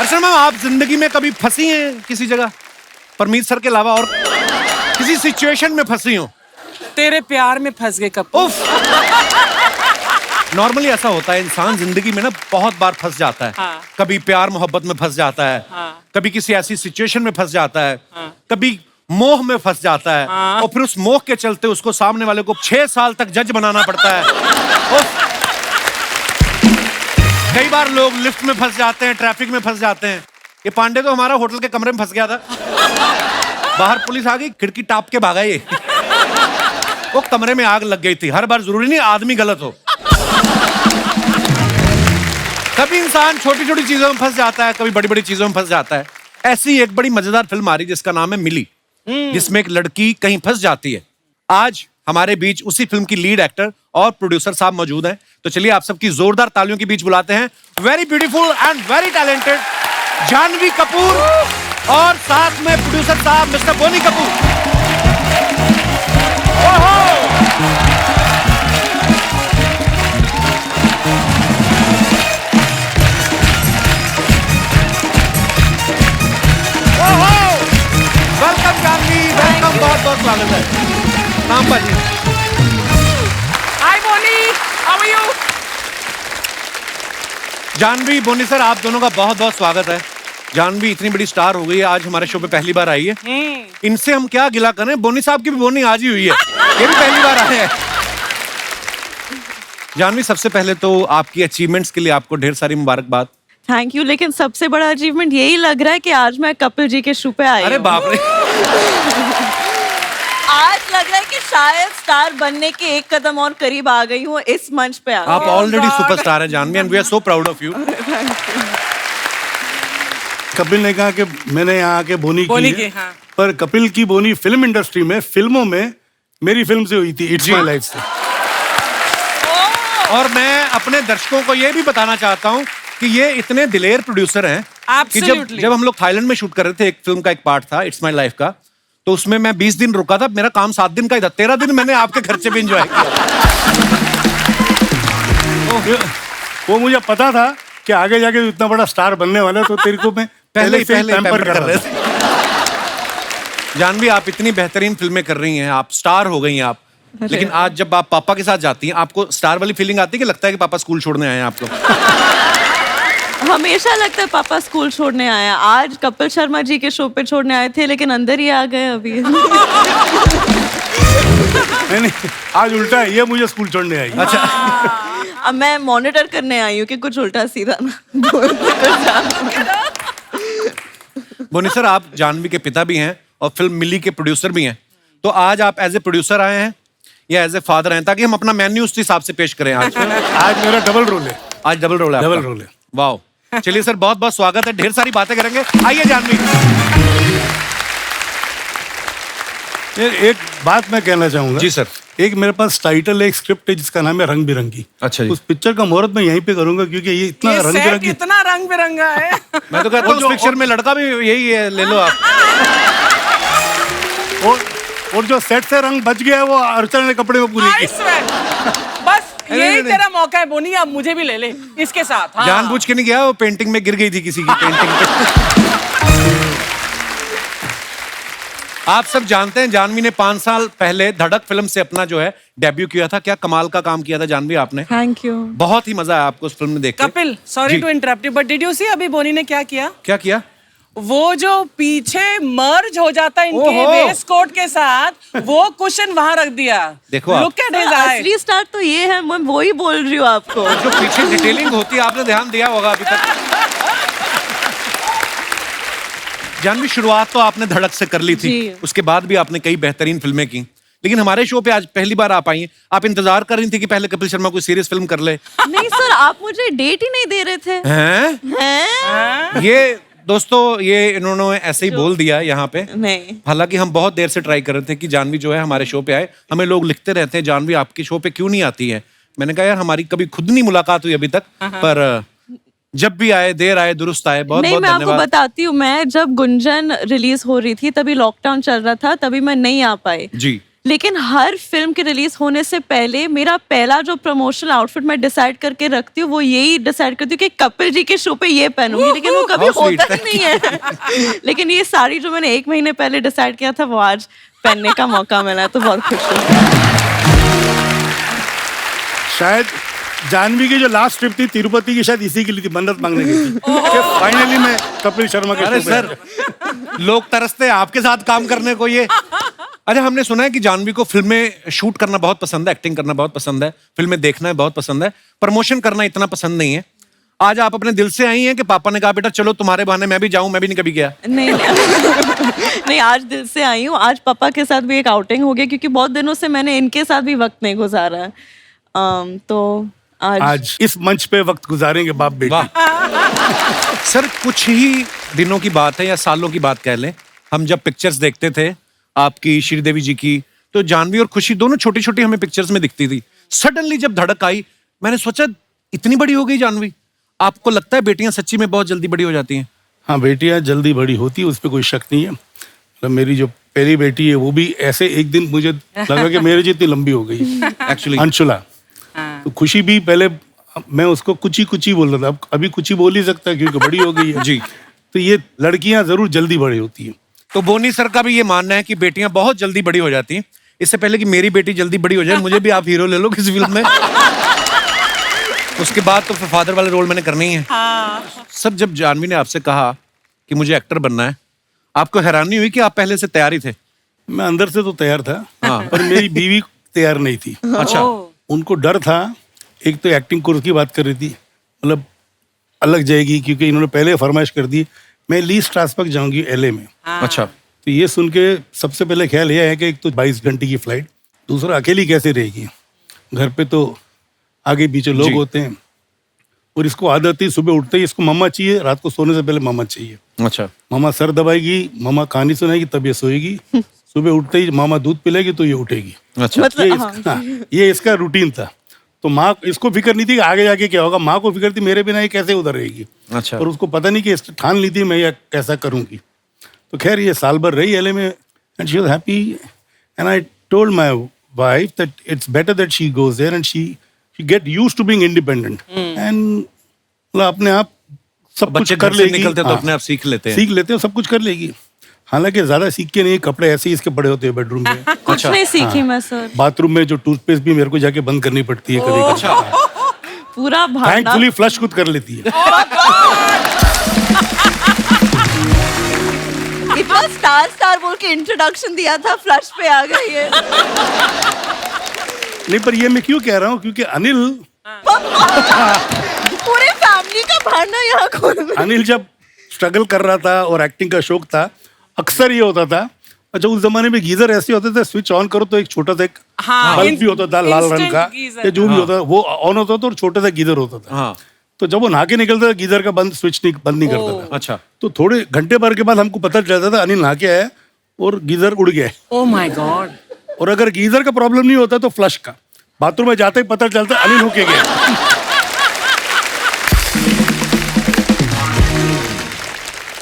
अर्चना ma'am, आप जिंदगी में कभी फंसी हैं किसी जगह, परमीत सर के अलावा, और किसी सिचुएशन में फंसी हो? तेरे प्यार में फंस गए कपूर। नॉर्मली ऐसा होता है, इंसान जिंदगी में ना बहुत बार फंस जाता है। हाँ। कभी प्यार मोहब्बत में फंस जाता है, हाँ। कभी किसी ऐसी सिचुएशन में फंस जाता है, हाँ। कभी मोह में फंस जाता है, हाँ। और फिर उस मोह के चलते उसको सामने वाले को 6 साल तक जज बनाना पड़ता है। कई बार लोग लिफ्ट में फंस जाते हैं, ट्रैफिक में फंस जाते हैं। ये पांडे तो हमारा होटल के कमरे में फंस गया था, बाहर पुलिस आ गई, खिड़की टाप के भागा ये। वो कमरे में आग लग गई थी। हर बार जरूरी नहीं आदमी गलत हो, कभी इंसान छोटी छोटी चीजों में फंस जाता है, कभी बड़ी बड़ी चीजों में फंस जाता है। ऐसी एक बड़ी मजेदार फिल्म आ रही जिसका नाम है मिली, जिसमें एक लड़की कहीं फंस जाती है। आज हमारे बीच उसी फिल्म की लीड एक्टर और प्रोड्यूसर साहब मौजूद हैं, तो चलिए आप सबकी जोरदार तालियों के बीच बुलाते हैं very beautiful and very talented Janhvi Kapoor और साथ में प्रोड्यूसर साहब mister Boney Kapoor. Welcome Janhvi, welcome, बहुत बहुत स्वागत है। नाम बाजी। Hi Boney, how are you? Janhvi, Boney sir, आप दोनों का बहुत बहुत स्वागत है। जानवी इतनी बड़ी स्टार हो गई है, आज हमारे शो पे पहली बार आई है। इनसे हम क्या गिला करें, बोनी साहब की भी बोनी आज ही हुई है, ये भी पहली बार आए हैं। जानवी, सबसे पहले तो आपकी अचीवमेंट्स के लिए आपको ढेर सारी मुबारकबाद। थैंक यू, लेकिन सबसे बड़ा अचीवमेंट यही लग रहा है कि आज मैं कपिल जी के शो पे आई अरे हूँ। बाप रे। आज लग रहा है कि शायद स्टार बनने के एक कदम और करीब आ गई हूँ इस मंच पे। आप ऑलरेडी सुपरस्टार हैं Janhvi, and we are so proud of you. Kapil ने कहा कि मैंने यहाँ आके बोनी की है, हाँ। पर कपिल की बोनी फिल्म इंडस्ट्री में, फिल्मों में मेरी फिल्म से हुई थी, इट्स माय लाइफ से। और मैं अपने दर्शकों को ये भी बताना चाहता हूँ कि ये इतने दिलेर प्रोड्यूसर हैं कि जब हम लोग थाईलैंड में शूट कर रहे थे, एक फिल्म का एक पार्ट था इट्स माय लाइफ का, तो उसमें मैं 20 दिन रुका था, मेरा काम 7 दिन का ही था, 13 दिन मैंने आपके खर्चे पे एंजॉय किया। वो मुझे पता था कि आगे जाके इतना बड़ा स्टार बनने वाला है, तो तेरे को मैं पहले से पैम्पर कर रहे थे। जानवी, आप इतनी बेहतरीन फिल्में कर रही हैं, आप स्टार हो गई हैं आप, लेकिन आज जब आप पापा के साथ जाती हैं, आपको स्टार वाली फीलिंग आती है कि लगता है कि पापा स्कूल छोड़ने आए हैं आपको? हमेशा लगता है पापा स्कूल छोड़ने आए हैं। आज कपिल शर्मा जी के शो पे छोड़ने आए थे, लेकिन अंदर ही आ गए अभी। नहीं, आज उल्टा है, ये मुझे स्कूल छोड़ने आई। अच्छा। अब मैं मॉनिटर करने आई हूँ कि कुछ उल्टा सीधा ना। बोनी सर, आप जानवी के पिता भी हैं और फिल्म मिली के प्रोड्यूसर भी हैं, तो आज आप एज ए प्रोड्यूसर आए हैं या एज ए फादर हैं, ताकि हम अपना मेन्यू उस हिसाब से पेश करें आज? आज मेरा डबल रोल है। आज डबल रोल है। डबल रोल है। वाह, चलिए सर, बहुत बहुत स्वागत है, ढेर सारी बातें करेंगे। आइए जानवी। एक बात मैं कहना चाहूंगा। जी सर। एक मेरे पास टाइटल है, एक स्क्रिप्ट है जिसका नाम है रंग बिरंगी। अच्छा जी। उस पिक्चर का मुहूर्त मैं यहीं पे करूंगा, क्योंकि ये इतना रंग बिरंगी, इतना रंग बिरंगा है। मैं तो कहता हूँ उस पिक्चर में लड़का भी यही है, ले लो आप। और जो सेट से रंग बच गया है वो अर्चना ने कपड़े में पूरी की। बस यही नहीं। तेरा मौका है बोनी, अब मुझे भी ले ले इसके साथ। हाँ। जानबूझ के नहीं गया, वो पेंटिंग में गिर गई थी किसी की पेंटिंग पे। आप सब जानते हैं जानवी ने 5 साल पहले धड़क फिल्म से अपना जो है डेब्यू किया था। क्या कमाल का काम किया था जानवी आपने। Thank you. बहुत ही मजा आया आपको उस फिल्म में देख के। Kapil, sorry to interrupt you, but did you see अभी बोनी ने क्या किया? क्या किया? वो जो पीछे मर्ज हो जाता है इनके वेस्ट कोट के साथ, वो कुशन वहां रख दिया। देखो आप। लुक एट हिज आई। असली स्टार तो ये है, मैं वो ही बोल रही हूँ आपको। जो पीछे डिटेलिंग होती है आपने ध्यान दिया होगा अभी तक। जानवी, शुरुआत तो आपने धड़क से कर ली थी, उसके बाद भी आपने कई बेहतरीन फिल्में की, लेकिन हमारे शो पे आज पहली बार आप आई हैं। आप इंतजार कर रही थी कि पहले कपिल शर्मा कोई सीरियस फिल्म कर ले? नहीं सर, आप मुझे डेट ही नहीं दे रहे थे। हैं? ये दोस्तों, ये इन्होंने ऐसे ही बोल दिया यहाँ पे। नहीं, हालांकि हम बहुत देर से ट्राई कर रहे थे कि जानवी जो है हमारे शो पे आए। हमें लोग लिखते रहते हैं जानवी आपके शो पे क्यों नहीं आती है। मैंने कहा यार हमारी कभी खुद नहीं मुलाकात हुई अभी तक, पर जब भी आए, देर आए दुरुस्त आए। बहुत नहीं, बहुत मैं धन्यवाद। आपको बताती हूँ, मैं जब गुंजन रिलीज हो रही थी तभी लॉकडाउन चल रहा था, तभी मैं नहीं आ पाई। जी। लेकिन हर फिल्म के रिलीज होने से पहले मेरा पहला जो प्रमोशनल आउटफिट मैं डिसाइड करके रखती हूँ वो यही डिसाइड करती हूँ कि कपिल जी के शो पे ये पहनूंगी, लेकिन वो कभी How sweet, होता ही नहीं है। लेकिन ये साड़ी जो मैंने 1 महीने पहले डिसाइड किया था वो आज पहनने का मौका मिला, तो बहुत खुश हूँ। शायद जानवी की जो लास्ट ट्रिप थी तिरुपति की, शायद इसी के लिए थी, मन्नत मांगने की थी कि फाइनली मैं कपिल शर्मा के अरे शो पे सर, लोग तरसते हैं आपके साथ काम करने को। ये अच्छा, हमने सुना है कि जानवी को फिल्में शूट करना बहुत पसंद है, एक्टिंग करना बहुत पसंद है, फिल्में देखना बहुत पसंद है, प्रमोशन करना इतना पसंद नहीं है। आज आप अपने दिल से आई हैं कि पापा ने कहा बेटा चलो तुम्हारे बहाने मैं भी जाऊं, मैं भी नहीं कभी गया? नहीं नहीं, आज दिल से आई हूँ। आज पापा के साथ भी एक आउटिंग हो गया क्योंकि बहुत दिनों से मैंने इनके साथ भी वक्त नहीं गुजारा है। तो आज इस मंच पे वक्त गुजारेंगे बाप बेटी। वाह सर, कुछ ही दिनों की बात है या सालों की बात कह लें, हम जब पिक्चर्स देखते थे आपकी, श्रीदेवी जी की, तो जानवी और खुशी दोनों छोटी छोटी हमें पिक्चर्स में दिखती थी। सडनली जब धड़क आई, मैंने सोचा इतनी बड़ी हो गई जानवी। आपको लगता है बेटियां सच्ची में बहुत जल्दी बड़ी हो जाती हैं? हाँ, बेटियां जल्दी बड़ी होती है, उस पर कोई शक नहीं है। मतलब मेरी जो पहली बेटी है वो भी ऐसे एक दिन मुझे लगा कि मेरे जितनी लंबी हो गई एक्चुअली, अंशुला। तो खुशी भी पहले मैं उसको कुची कुची बोल रहा था, अब अभी कुची बोल ही सकता है क्योंकि बड़ी हो गई है। जी। तो ये लड़कियां जरूर जल्दी बड़ी होती हैं। तो बोनी सर का भी ये मानना है कि बेटियां बहुत जल्दी बड़ी हो जाती हैं। इससे पहले कि मेरी बेटी जल्दी बड़ी हो जाए, मुझे भी आप हीरो ले लो किसी फिल्म में। उसके बाद तो फिर फादर वाले रोल मैंने करने ही है। सब जब जानवी ने आपसे कहा कि मुझे एक्टर बनना है, आपको हैरानी हुई कि आप पहले से तैयार ही थे? मैं अंदर से तो तैयार था, हाँ। पर मेरी बीवी तैयार नहीं थी। अच्छा। उनको डर था, एक तो एक्टिंग कोर्स की बात कर रही थी, मतलब अलग जाएगी क्योंकि इन्होंने पहले फरमाइश कर दी मैं ली स्ट्रासबर्ग जाऊंगी LA में। अच्छा। तो ये सुन के सबसे पहले ख्याल यह है कि एक तो 22 घंटे की फ्लाइट, दूसरा अकेली कैसे रहेगी, घर पे तो आगे पीछे लोग होते हैं, और इसको आदत थी सुबह उठते ही इसको मम्मा चाहिए, रात को सोने से पहले मम्मा चाहिए। अच्छा। मामा सर दबाएगी, मामा कहानी सुनाएगी, तब ये सोएगी। सुबह उठते ही मामा दूध पिलाएगी तो ये उठेगी। अच्छा। मतलब ये इसका रूटीन था। तो माँ, इसको फिक्र नहीं थी कि आगे जाके क्या होगा, माँ को फिक्र थी मेरे बिना ये कैसे उधर रहेगी। अच्छा। और उसको पता नहीं कि ठान ली थी मैं ये कैसा करूंगी। तो खैर ये साल भर रही LA में, and she was happy, and I told my wife that it's better that she goes there and she get used to being independent, and अपने आप सब कुछ कर लेगी। निकलते तो अपने आप सीख लेते हैं। सीख लेते हैं, सब कुछ कर लेगी। हालांकि ज्यादा सीख के नहीं, कपड़े ऐसे ही इसके पड़े होते हैं बेडरूम में। कुछ नहीं सीखी मैं सर। बाथरूम में जो टूथपेस्ट भी मेरे को जाके बंद करनी पड़ती है कभी। अच्छा। पूरा भांडा। थैंकफुली फ्लश खुद कर लेती है। इतना स्टार बोल के इंट्रोडक्शन दिया था, फ्लश पे आ गई है। नहीं, पर ये मैं क्यों कह रहा हूँ क्योंकि अनिल पूरे फैमिली का भांडा यहाँ खोल। अनिल जब स्ट्रगल कर रहा था और एक्टिंग का शौक था, अक्सर ये होता था। अच्छा, उस जमाने में गीजर ऐसे होते थे, स्विच ऑन करो तो एक छोटा सा एक बल्ब भी होता था लाल रंग का, या जो भी होता था वो ऑन होता था और छोटा सा गीजर होता था। हाँ। तो जब वो नहा के निकलता था गीजर का स्विच बंद नहीं करता था। अच्छा। तो थोड़े घंटे भर के बाद हमको पता चलता था अनिल नहा के आया और गीजर उड़ गया। ओह माय गॉड। और अगर गीजर का प्रॉब्लम नहीं होता तो फ्लश का, बाथरूम में जाते ही पता चलता अनिल होके गया।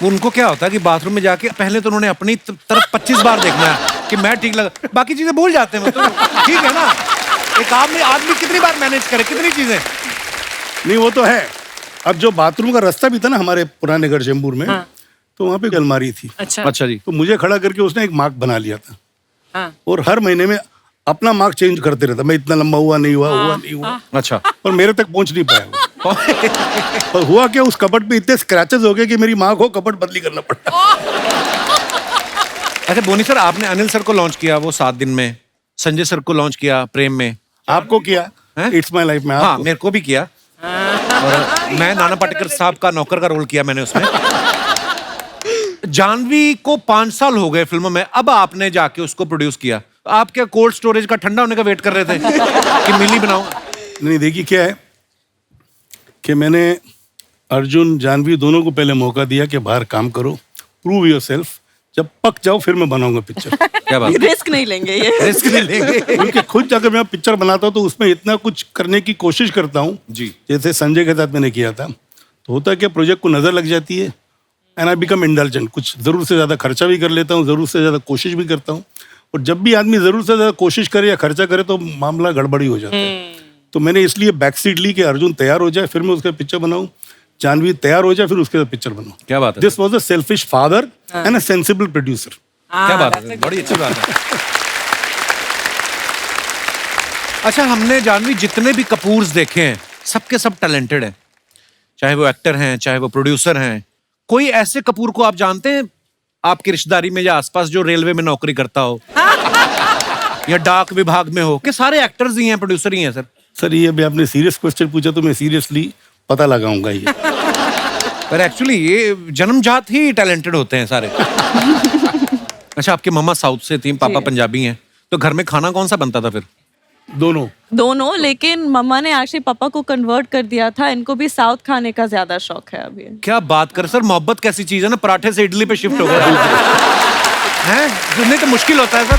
उनको क्या होता है कि बाथरूम में जाके पहले तो उन्होंने अपनी तरफ 25 बार देखना है कि मैं ठीक लगा, बाकी चीजें भूल जाते हैं। मतलब ठीक है ना, एक आदमी कितनी बार मैनेज करे, कितनी चीजें। नहीं, वो तो है। अब जो बाथरूम का रास्ता भी था ना हमारे पुराने घर चेंबूर में, तो वहाँ पे अलमारी थी। अच्छा जी। तो मुझे खड़ा करके उसने एक मार्क बना लिया था। हाँ। और हर महीने में अपना मार्क चेंज करते रहता, मैं इतना लंबा हुआ नहीं हुआ। अच्छा। और मेरे तक पहुंच नहीं पाया वो। और हुआ क्या, उस कपट पे इतने स्क्रैचेस हो गए कि मेरी माँ को कपट बदली करना पड़ा। अच्छा बोनी सर, आपने अनिल सर को लॉन्च किया वो 7 दिन में, संजय सर को लॉन्च किया प्रेम में, आपको किया इट्स माय लाइफ में। हाँ, मेरे को भी किया। और मैं नाना पाटेकर साहब का नौकर का रोल किया मैंने उसमें। जानवी को 5 साल हो गए फिल्मों में, अब आपने जाके उसको प्रोड्यूस किया। आप क्या कोल्ड स्टोरेज का ठंडा होने का वेट कर रहे थे कि मिली बनाऊं? नहीं, देखिए क्या है कि मैंने अर्जुन जानवी दोनों को पहले मौका दिया कि बाहर काम करो, प्रूव योरसेल्फ, जब पक जाओ फिर मैं बनाऊंगा पिक्चर। क्या बात, रिस्क नहीं लेंगे ये। रिस्क नहीं लेंगे। क्योंकि खुद अगर मैं पिक्चर बनाता हूँ तो उसमें इतना कुछ करने की कोशिश करता हूँ जी। जैसे संजय के साथ मैंने किया था। तो होता है कि प्रोजेक्ट को नजर लग जाती है, एंड आई बिकम इंडल्जेंट, कुछ जरूर से ज्यादा खर्चा भी कर लेता हूँ, जरूर से ज्यादा कोशिश भी करता हूँ। और जब भी आदमी जरूर से ज्यादा कोशिश करे या खर्चा करे तो मामला गड़बड़ी हो जाता है। तो मैंने इसलिए बैक सीट ली कि अर्जुन तैयार हो जाए फिर मैं उसका पिक्चर बनाऊं, जानवी तैयार हो जाए फिर उसके साथ पिक्चर बनाऊं। क्या बात है। This was a selfish father and a sensible producer. क्या बात है, बड़ी अच्छी बात है। अच्छा, हमने जानवी जितने भी कपूर्स देखे हैं सबके सब टैलेंटेड हैं, चाहे वो एक्टर हैं चाहे वो प्रोड्यूसर हैं। कोई ऐसे कपूर को आप जानते हैं आपकी रिश्तेदारी में या आसपास जो रेलवे में नौकरी करता हो या डाक विभाग में हो, कि सारे एक्टर्स ही हैं प्रोड्यूसर ही हैं? सर ये अभी आपने सीरियस क्वेश्चन पूछा तो मैं सीरियसली पता लगाऊंगा ये। पर एक्चुअली ये जन्मजात ही टैलेंटेड होते हैं सारे। अच्छा, आपकी मम्मा साउथ से थी, पापा पंजाबी हैं, तो घर में खाना कौन सा बनता था फिर? दोनों, लेकिन मम्मा ने एक्चुअली पापा को कन्वर्ट कर दिया था, इनको भी साउथ खाने का ज्यादा शौक है अभी। क्या बात कर सर, मोहब्बत कैसी चीज है ना, पराठे से इडली पे शिफ्ट हो गया हैं? नहीं तो मुश्किल होता है सर।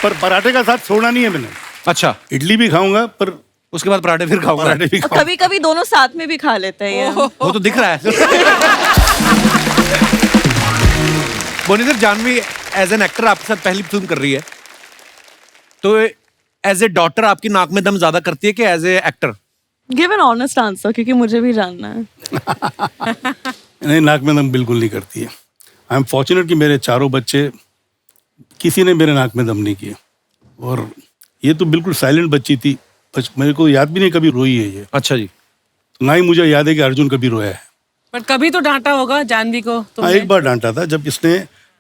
पर पराठे का साथ छोड़ना नहीं है मैंने। अच्छा, इडली भी खाऊंगा पर उसके बाद पराठे फिर खाऊंगा। पराठे भी खाऊंगा। कभी कभी दोनों साथ में भी खा लेते हैं ये। वो तो दिख रहा है। Boney sir, Janhvi as an actor आपके साथ पहली फिल्म कर रही है, तो एज ए डॉटर आपकी नाक में दम ज्यादा करती है कि as a actor? Give an honest answer, क्योंकि मुझे भी जानना है। नहीं, नाक में दम बिल्कुल नहीं करती है। आई एम फॉर्चुनेट कि मेरे चारों बच्चे किसी ने मेरे नाक में दम नहीं किया, और ये तो बिल्कुल साइलेंट बच्ची थी, मेरे को याद भी नहीं कभी रोई है ये। अच्छा जी। तो ना ही मुझे याद है कि अर्जुन कभी रोया है। पर कभी तो डांटा होगा जानवी को हाँ, तुमने? एक बार डांटा था जब इसने,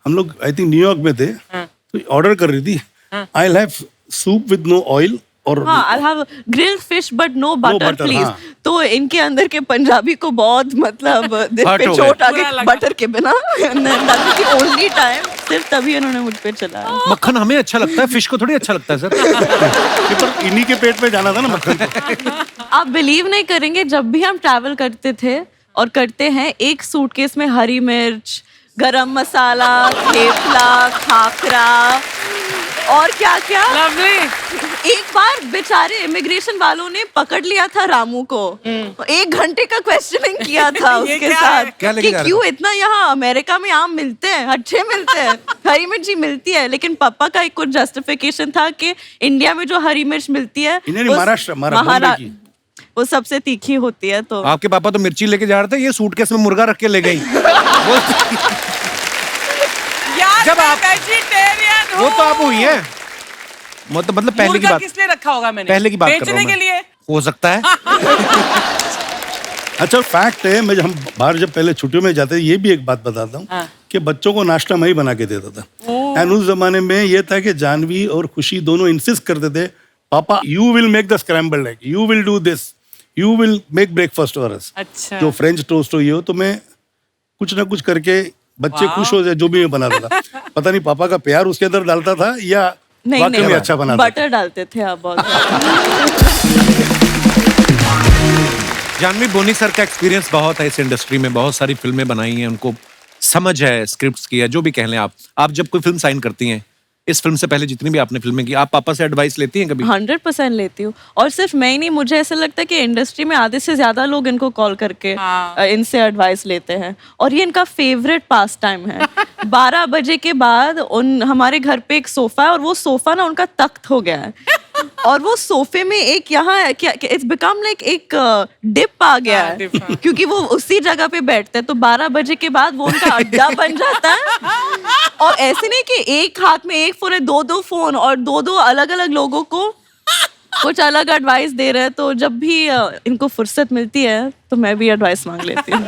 हम लोग आई थिंक न्यूयॉर्क में थे, तो ऑर्डर कर रही थी I have soup with no oil और हाँ, I'll have grilled fish but no butter, butter, please। हाँ। तो इनके अंदर के पंजाबी को बहुत मतलब दिल हर्ट पे हो चोट आ बुरा गई, लगा। बटर के बिना। ओनली टाइम सिर्फ तभी उन्होंने मुझ पे चलाया। मक्खन हमें अच्छा लगता है, फिश को थोड़ी अच्छा लगता है सर। पर इन्हीं के पेट में जाना था ना मक्खन को। आप बिलीव नहीं करेंगे, जब भी हम ट्रैवल करते थे और करते हैं, एक सूटकेस में हरी मिर्च, गरम मसाला, थेपला, खाखरा और क्या क्या। लवली। एक बार बेचारे इमिग्रेशन वालों ने पकड़ लिया था रामू को, 1 घंटे का क्वेश्चनिंग किया था ये उसके क्या साथ है? क्या लेके कि जा रहे क्यों इतना यहाँ अमेरिका में आम मिलते हैं, अच्छे मिलते हैं, हरी मिर्ची मिलती है, लेकिन पापा का एक कुछ जस्टिफिकेशन था कि इंडिया में जो हरी मिर्च मिलती है इन्हें महाराष्ट्र बॉम्बे की। वो सबसे तीखी होती है। तो आपके पापा तो मिर्ची लेके जा रहे थे, ये सूटकेस में मुर्गा रख के ले गई। यार जब मैं आप- वेजिटेरियन हूँ। वो तो आप हुई है, मतलब पहले की मुर्गा बात, किस लिए रखा होगा मैंने? पहले की बात कर रहा बेचने हूं के मैं। लिए। हो सकता है। अच्छा, फैक्ट है, मैं हम बाहर जब पहले छुट्टियों में जाते थे, ये भी एक बात बताता हूँ हाँ। कि बच्चों को नाश्ता मैं ही बना के देता था। एंड उस जमाने में ये था कि जानवी और खुशी दोनों इंसिस्ट करते थे, पापा you will make the scrambled egg, you will do this, you will make breakfast for us. अच्छा। जो फ्रेंच टोस्ट हो ये हो, तो मैं कुछ ना कुछ करके बच्चे खुश हो जाए जो भी मैं बनाता था। पता नहीं पापा का प्यार उसके अंदर डालता था या नहीं वाकई में नहीं, अच्छा बनाता था। बटर डालते थे आप बहुत। जानवी, बोनी सर का एक्सपीरियंस बहुत है इस इंडस्ट्री में, बहुत सारी फिल्में बनाई हैं, उनको समझ है स्क्रिप्ट्स की है, जो भी कह लें आप। आप जब कोई फिल्म साइन करती हैं, इस फिल्म से पहले जितनी भी आपने फिल्में की, आप पापा से एडवाइस लेती हैं कभी? 100% लेती हूँ, और सिर्फ मैं ही नहीं, मुझे ऐसा लगता है कि इंडस्ट्री में आधे से ज्यादा लोग इनको कॉल करके इनसे एडवाइस लेते हैं, और ये इनका फेवरेट पास टाइम है। 12 बजे के बाद हमारे घर पे एक सोफा है, और वो सोफा ना उनका तख्त हो गया है, और वो सोफे में एक यहाँ इट्स बिकम लाइक एक डिप आ गया हाँ, है, dip, हाँ। क्योंकि वो उसी जगह पे बैठते हैं, तो 12 बजे के बाद वो उनका अड्डा बन जाता है। और ऐसे नहीं कि एक हाथ में एक फोन है, 2-2 फोन, और 2-2 अलग अलग लोगों को कुछ अलग एडवाइस दे रहे हैं। तो जब भी इनको फुर्सत मिलती है तो मैं भी एडवाइस मांग लेती हूँ।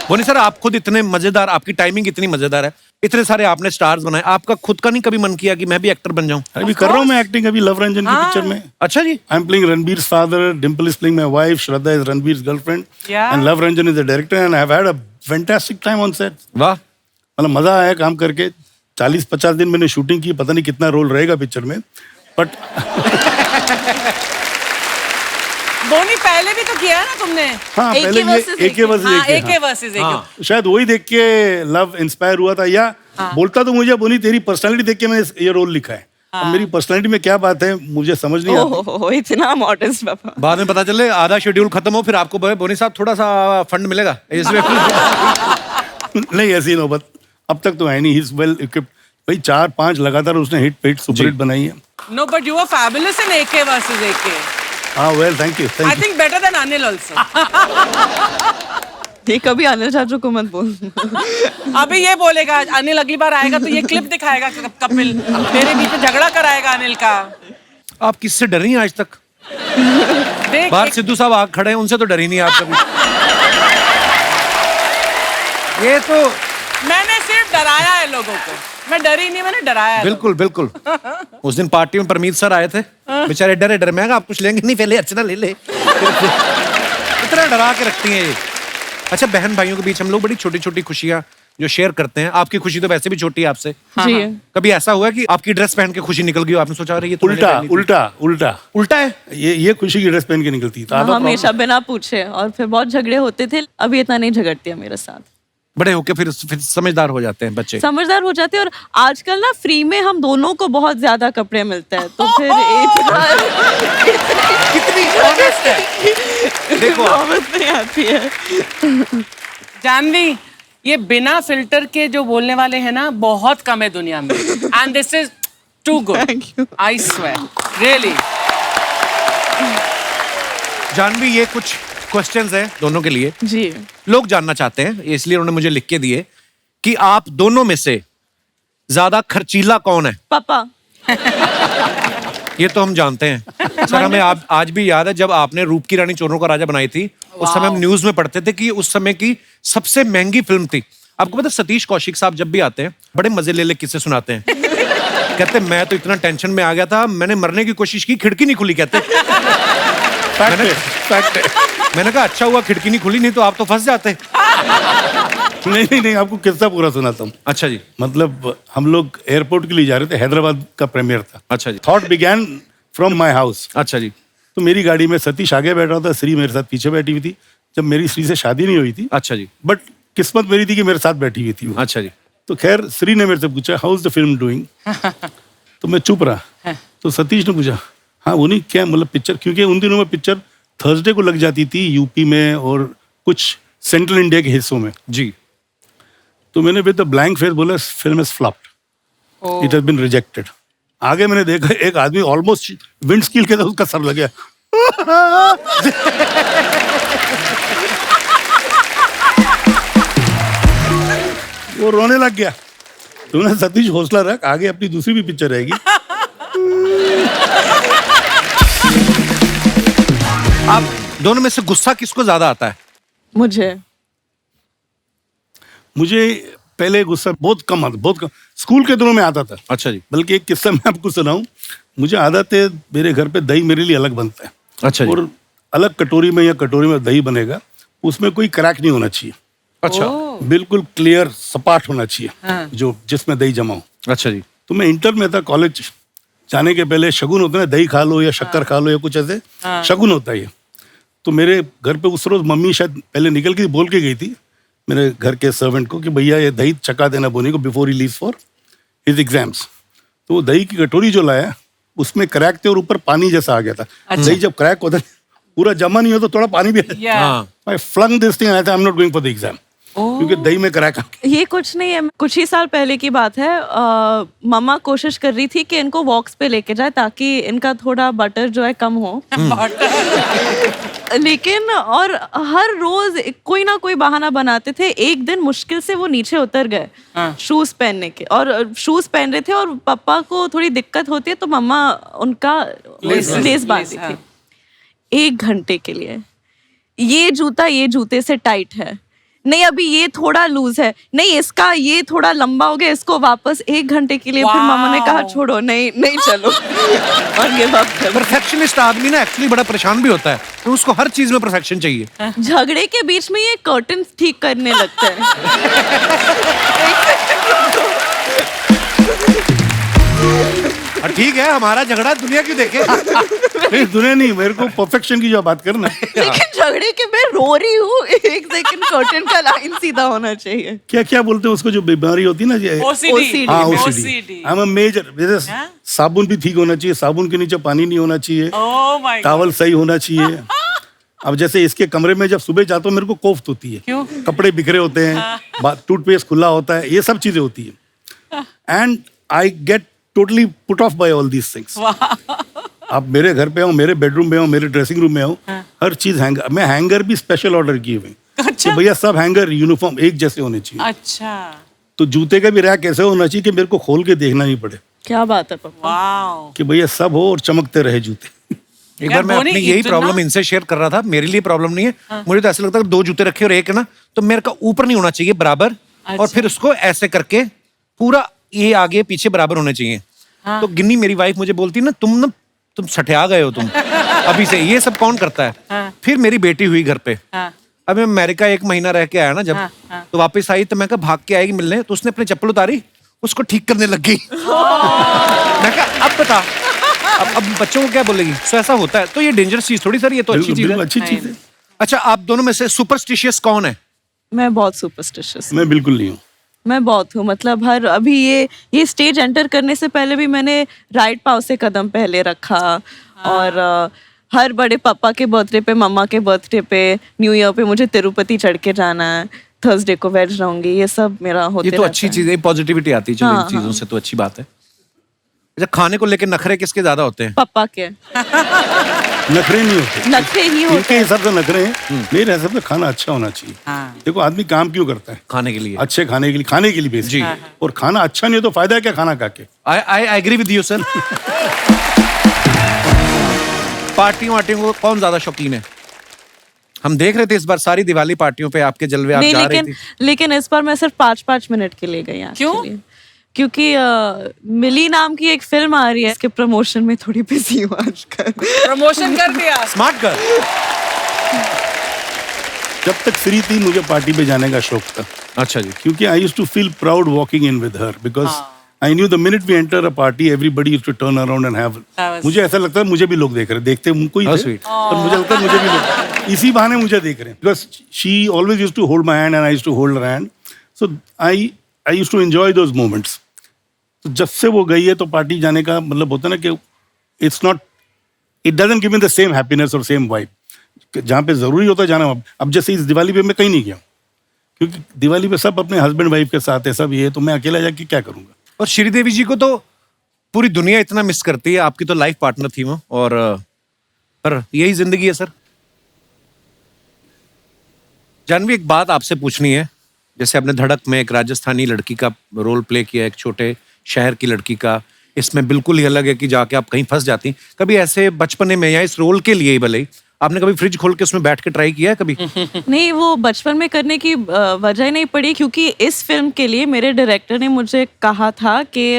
बोनी सर, आप खुद इतने मजेदार, आपकी टाइमिंग इतनी मजेदार है, इतने सारे आपने स्टार्स बनाए, आपका खुद का नहीं कभी मन किया कि मैं भी एक्टर बन जाऊं? अभी कर रहा हूँ मैं एक्टिंग, अभी लव रंजन की पिक्चर में। अच्छा जी। I am playing Ranbir's father, Dimple is playing my wife, Shraddha is Ranbir's girlfriend, Yeah. And Luv Ranjan is the director, and I have had a fantastic time on set. वाह। मतलब मजा आया काम करके। 40-50 दिन मैंने शूटिंग की, पता नहीं कितना रोल रहेगा पिक्चर में, बट बोनी पहले भी तो किया है ना तुमने? हाँ, एक पहले ही versus ये एक एक हाँ, एक हाँ। है वर्सेस एक है। हाँ। शायद वही देख के लव इंस्पायर हुआ था, या बोलता तो मुझे बोनी तेरी पर्सनालिटी देख के मैंने ये रोल लिखा है। अब मेरी पर्सनालिटी में क्या बात है मुझे समझ नहीं आती। ओह, इतना मॉडर्न पापा। बाद में पता चले आधा शेड्यूल खत्म हो, फिर आपको बोनी साहब थोड़ा सा फंड मिलेगा इसमें। नहीं, ऐसी नौबत अब तक तो है नहीं, ही इज वेल इक्विप्ड। भाई 4-5 लगातार उसने हिट सुपर हिट बनाई है। No, but you were fabulous in AK versus AK. हाँ, well thank you I think better than Anil also. ये कभी अनिल चाचू को मत बोल। अभी ये बोलेगा अनिल अगली बार आएगा तो ये क्लिप दिखाएगा कपिल मेरे बीच में झगड़ा कराएगा अनिल का। आप किससे डरी हैं आज तक? देख बाहर सिद्धू साहब आग खड़े हैं, उनसे तो डरी नहीं आप कभी। ये तो मैंने सिर्फ डराया है लोगों को, मैं डरी नहीं, मैंने डराया है। बिल्कुल बिल्कुल। उस दिन पार्टी में परमीत सर आए थे, बेचारे डरे डरे, मैं आप कुछ लेंगे नहीं, पहले अर्चना ले ले। इतना डरा के रखती हैं ये। अच्छा, बहन भाइयों के बीच हम लोग बड़ी छोटी छोटी खुशियां जो शेयर करते हैं। आपकी खुशी तो वैसे भी छोटी है आपसे। जी। कभी ऐसा हुआ कि आपकी ड्रेस पहन के खुशी निकल गई हो, आपने सोचा रही है उल्टा है? ये खुशी की ड्रेस पहन के निकलती था। हमेशा बिना पूछे, और फिर बहुत झगड़े होते थे। अभी इतना नहीं झगड़ती है मेरे साथ। बड़े होके फिर समझदार हो जाते हैं बच्चे। समझदार हो जाते हैं, और आजकल ना फ्री में हम दोनों को बहुत ज्यादा कपड़े मिलते हैं, तो फिर कितनी ऑनेस्ट है, देखो नौबत नहीं आती है। जानवी, ये बिना फिल्टर के जो बोलने वाले हैं ना, बहुत कम है दुनिया में। And this is too good, I swear, really. Janhvi, ये कुछ क्वेश्चंस हैं दोनों के लिए। जी। लोग जानना चाहते हैं, इसलिए उन्होंने मुझे लिख के दिए कि आप दोनों में से ज्यादा खर्चीला कौन है? पापा। ये तो हम जानते हैं सर। हमें आज भी याद है जब आपने रूप की रानी चोरों का राजा बनाई थी, उस समय हम न्यूज में पढ़ते थे कि उस समय की सबसे महंगी फिल्म थी। आपको पता है, सतीश कौशिक साहब जब भी आते हैं बड़े मजे ले किस्से सुनाते हैं। कहते मैं तो इतना टेंशन में आ गया था, मैंने मरने की कोशिश की, खिड़की नहीं खुली। कहते मैंने कहा अच्छा हुआ खिड़की नहीं खुली, नहीं तो आप तो फंस जाते। नहीं, आपको किस्सा पूरा सुनाता हूँ। अच्छा जी। मतलब हम लोग एयरपोर्ट के लिए जा रहे थे, हैदराबाद का प्रीमियर था। अच्छा जी। Thought began from my house. अच्छा जी। तो मेरी गाड़ी में सतीश आगे बैठा था, श्री मेरे साथ पीछे बैठी हुई थी। जब मेरी श्री से शादी नहीं हुई थी। अच्छा जी। बट किस्मत मेरी थी कि मेरे साथ बैठी हुई थी वो। अच्छा जी। तो खैर श्री ने मेरे से पूछा how is the film doing. तो मैं चुप रहा। तो सतीश ने पूछा हाँ वो नहीं क्या मतलब पिक्चर, क्योंकि उन दिनों में पिक्चर थर्सडे को लग जाती थी यूपी में और कुछ सेंट्रल इंडिया के हिस्सों में जी। तो मैंने विद द ब्लैंक फेस बोला film is flopped, it has been rejected. आगे मैंने देखा एक आदमी ऑलमोस्ट विंडस्कील के उसका सर लग गया। वो रोने लग गया। तुमने सतीश हौसला रख, आगे अपनी दूसरी भी पिक्चर रहेगी। आप दोनों में से गुस्सा किसको ज्यादा आता है? मुझे पहले गुस्सा बहुत कम आता, बहुत कम। स्कूल के दिनों में आता था। अच्छा जी। बल्कि एक किस्सा मैं आपको सुनाऊं। मुझे आदत है, मेरे घर पे दही मेरे लिए अलग बनता है। अच्छा जी। और अलग कटोरी में या कटोरी में दही बनेगा, उसमें कोई क्रैक नहीं होना चाहिए। अच्छा। बिल्कुल क्लियर सपाट होना चाहिए जो जिसमें दही जमा हो। अच्छा जी। तो मैं इंटर में था, कॉलेज जाने के पहले शगुन होता है, दही खा लो या शक्कर खा लो या कुछ ऐसे शगुन होता है ये। तो मेरे घर पे उस रोज मम्मी शायद पहले निकल के बोल के गई थी मेरे घर के सर्वेंट को कि भैया ये दही चका देना बोनी को before he leaves for his exams. तो वो दही की कटोरी जो लाया उसमें क्रैक थे और ऊपर पानी जैसा आ गया था। दही जब क्रैक होता है पूरा जमा नहीं हो तो थोड़ा पानी भी I flung this thing, I am not going for the exam क्योंकि दही में क्रैक। ये कुछ नहीं है, कुछ ही साल पहले की बात है। मम्मा कोशिश कर रही थी कि इनको वॉक्स पे लेके जाए ताकि इनका थोड़ा बटर जो है कम हो। लेकिन और हर रोज कोई ना कोई बहाना बनाते थे। एक दिन मुश्किल से वो नीचे उतर गए शूज पहनने के, और शूज पहन रहे थे और पापा को थोड़ी दिक्कत होती है तो मम्मा उनका लेस बांधती थी 1 घंटे के लिए। ये जूते से टाइट है, नहीं अभी ये थोड़ा लूज है, नहीं इसका ये थोड़ा लंबा हो गया, इसको वापस 1 घंटे के लिए। फिर मामा ने कहा छोड़ो, नहीं चलो और गिव अप। परफेक्शनिस्ट आदमी ना एक्चुअली बड़ा परेशान भी होता है, तो उसको हर चीज में परफेक्शन चाहिए। झगड़े के बीच में ये कर्टन ठीक करने लगता है। ठीक है, हमारा झगड़ा दुनिया क्यों देखे? नहीं दुनिया नहीं, मेरे को परफेक्शन की जो बात करना। लेकिन झगड़े के मैं रो रही हूँ, 1 सेकंड कर्टन का लाइन सीधा होना चाहिए। क्या बोलते हैं उसको जो बीमारी होती है ना, OCD। हाँ OCD। I'm a major, जैसे साबुन भी ठीक होना चाहिए, साबुन के नीचे पानी नहीं होना चाहिए, Oh my God। टॉवल सही होना चाहिए। अब जैसे इसके कमरे में जब सुबह जाता हूँ मेरे को कोफ्त होती है, क्यों? कपड़े बिखरे होते हैं, टूथपेस्ट खुला होता है, ये सब चीजें होती है, and I get totally put off by all these things. आप मेरे घर पे हो, मेरे बेडरूम में हो, मेरे ड्रेसिंग रूम में हो, हर चीज हैंगर, मैं हैंगर भी स्पेशल ऑर्डर किए हुए कि भैया सब हैंगर यूनिफॉर्म एक जैसे होने चाहिए। अच्छा, तो जूते का भी रैक ऐसे होना चाहिए कि मेरे को खोल के देखना नहीं पड़े, क्या बात है पापा। वाओ। कि भैया सब हो और चमकते रहे जूते। एक बार मैं बोनी, अपनी यही इतना- प्रॉब्लम इनसे शेयर कर रहा था। मेरे लिए प्रॉब्लम नहीं है, मुझे तो ऐसा लगता है कि 2 जूते रखे और एक है ना, तो मेरे का ऊपर नहीं होना चाहिए बराबर, और फिर उसको ऐसे करके पूरा ये आगे पीछे बराबर होने चाहिए। तो गिन्नी मेरी वाइफ मुझे बोलती ना तुम सठिया गए हो तुम अभी से, ये सब कौन करता है। फिर मेरी बेटी हुई घर पे, अब मैं अमेरिका 1 महीना रह के आया ना जब, तो वापस आई तो मैं कहा भाग के आएगी मिलने, तो उसने अपनी चप्पल उतारी, उसको ठीक करने लग गई। मैं कहा अब बता, अब बच्चों को क्या बोलेगी। तो ऐसा होता है, तो ये डेंजरस चीज थोड़ी सर, ये तो अच्छी चीज बिल्कुल है। अच्छी चीज है। अच्छा, आप दोनों में से सुपरस्टिशियस कौन है? मैं बहुत सुपरस्टिशियस, मैं बिल्कुल नहीं हूँ। मैं बहुत हूँ। मतलब हर अभी ये स्टेज एंटर करने से पहले भी मैंने राइट पाँव से कदम पहले रखा, और हर बड़े पापा के बर्थडे पे, मम्मा के बर्थडे पे, न्यू ईयर पे मुझे तिरुपति चढ़ के जाना है, थर्सडे को वेज रहूंगी, ये सब मेरा होते ये तो रहता अच्छी है। चीज है, पॉजिटिविटी आती है चलो हाँ, इन चीजों से, तो अच्छी बात है। अच्छा, खाने को लेके नखरे किसके ज्यादा होते हैं? पापा के नखरे नहीं होते, नखरे ही होते इनके हैं। हिसाब से नखरे हैं, मेरे हिसाब से खाना अच्छा होना चाहिए। हाँ। देखो आदमी काम क्यों करता है? खाने के लिए। अच्छे खाने के लिए, खाने के लिए बेसिक। जी। और खाना अच्छा नहीं हो तो फायदा है क्या खाना खा के? I agree with you sir. पार्टियों वार्टियों को कौन ज्यादा शौकीन है? हम देख रहे थे इस बार सारी दिवाली पार्टियों पे आपके जलवे, आप नहीं, जा रही लेकिन थी। लेकिन इस बार मैं सिर्फ 5-5 मिनट के लिए गई क्यों? actually। क्योंकि मिली नाम की एक फिल्म आ रही है, इसके प्रमोशन में थोड़ी बिजी हूँ आजकल। प्रमोशन कर दिया। Smart girl. जब तक फ्री थी मुझे पार्टी पे जाने का शौक था, अच्छा जी। क्योंकि I used to feel proud walking in with her, because I knew the minute we enter a party everybody used to turn around and have, was- मुझे ऐसा लगता है मुझे भी लोग देख रहे हैं, देखते उनको ही How थे, sweet. पर मुझे लगता है मुझे भी लोग इसी बहाने मुझे देख रहे हैं, because she always used to hold my hand and I used to hold her hand, so I used to enjoy those moments. तो जब से वो गई है तो पार्टी जाने का मतलब होता है ना कि it's not, it doesn't give me the same happiness और सेम वाइब, जहाँ पे जरूरी होता है जाना। अब जैसे इस दिवाली पे मैं कहीं नहीं गया, क्योंकि दिवाली पे सब अपने हस्बैंड वाइफ के साथ है, सब ये, तो मैं अकेला जाके क्या करूंगा। और श्रीदेवी जी को तो पूरी दुनिया इतना मिस करती है, आपकी तो लाइफ पार्टनर थी वो, और पर यही जिंदगी है सर। जानवी, एक बात आपसे पूछनी है। जैसे आपने धड़क में एक राजस्थानी लड़की का रोल प्ले किया, एक छोटे शहर की लड़की का, इसमें बिल्कुल ही अलग है कि जाके आप कहीं फंस जाती। कभी ऐसे बचपने में या इस रोल के लिए ही भले ही आपने कभी फ्रिज खोल के उसमें बैठ के ट्राई किया है कभी? नहीं, वो बचपन में करने की वजह ही नहीं पड़ी, क्योंकि इस फिल्म के लिए मेरे डायरेक्टर ने मुझे कहा था कि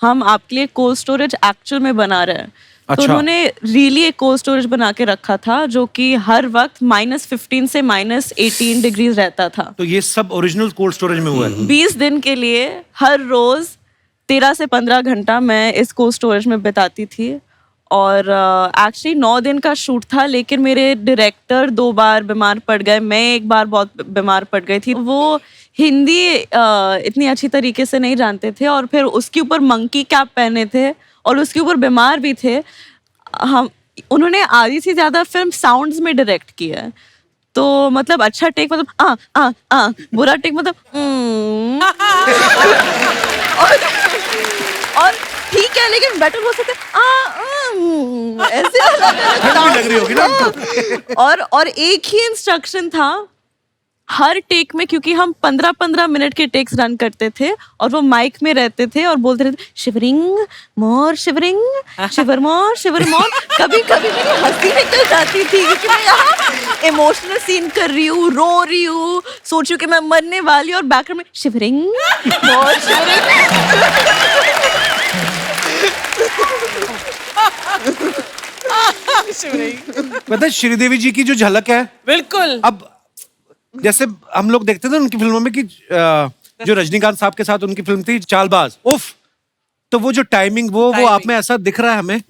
हम आपके लिए कोल्ड स्टोरेज एक्चुअल में बना रहे हैं। तो अच्छा। उन्होंने रियली एक कोल्ड स्टोरेज बना के रखा था, जो कि हर वक्त -15 से -18 डिग्रीज रहता था। तो ये सब ओरिजिनल कोल्ड स्टोरेज में हुआ है? 20 दिन के लिए हर रोज 13 से 15 घंटा मैं इस कोल्ड स्टोरेज में बिताती थी। और एक्चुअली 9 दिन का शूट था, लेकिन मेरे डायरेक्टर 2 बार बीमार पड़ गए, मैं एक बार बहुत बीमार पड़ गई थी। वो हिंदी इतनी अच्छी तरीके से नहीं जानते थे, और फिर उसके ऊपर मंकी कैप पहने थे, और उसके ऊपर बीमार भी थे। उन्होंने आधी से ज्यादा फिल्म साउंड्स में डायरेक्ट किया है। तो मतलब अच्छा टेक मतलब बुरा टेक मतलब और ठीक है, लेकिन बेटर हो सकते ऐसे ठंड लग रही होगी ना आपको। और एक ही इंस्ट्रक्शन था हर टेक में, क्योंकि हम 15-15 मिनट के टेक्स रन करते थे, और वो माइक में रहते थे और बोलते रहते शिवरिंग मोर, शिवरिंग शिवर मोर, शिवर मोर। कभी कभी मेरी हंसी निकल जाती थी, क्योंकि मैं यहाँ इमोशनल सीन कर रही हूँ, रो रही हूँ, सोच रही हूँ कि मैं मरने वाली हूँ, और बैकग्राउंड में शिवरिंग मोर, पता है श्रीदेवी जी की जो झलक है, बिल्कुल। अब जैसे हम लोग देखते थे उनकी फिल्मों में कि जो रजनीकांत साहब के साथ उनकी फिल्म थी चालबाज, उफ, तो वो जो टाइमिंग वो आप में ऐसा दिख रहा है हमें।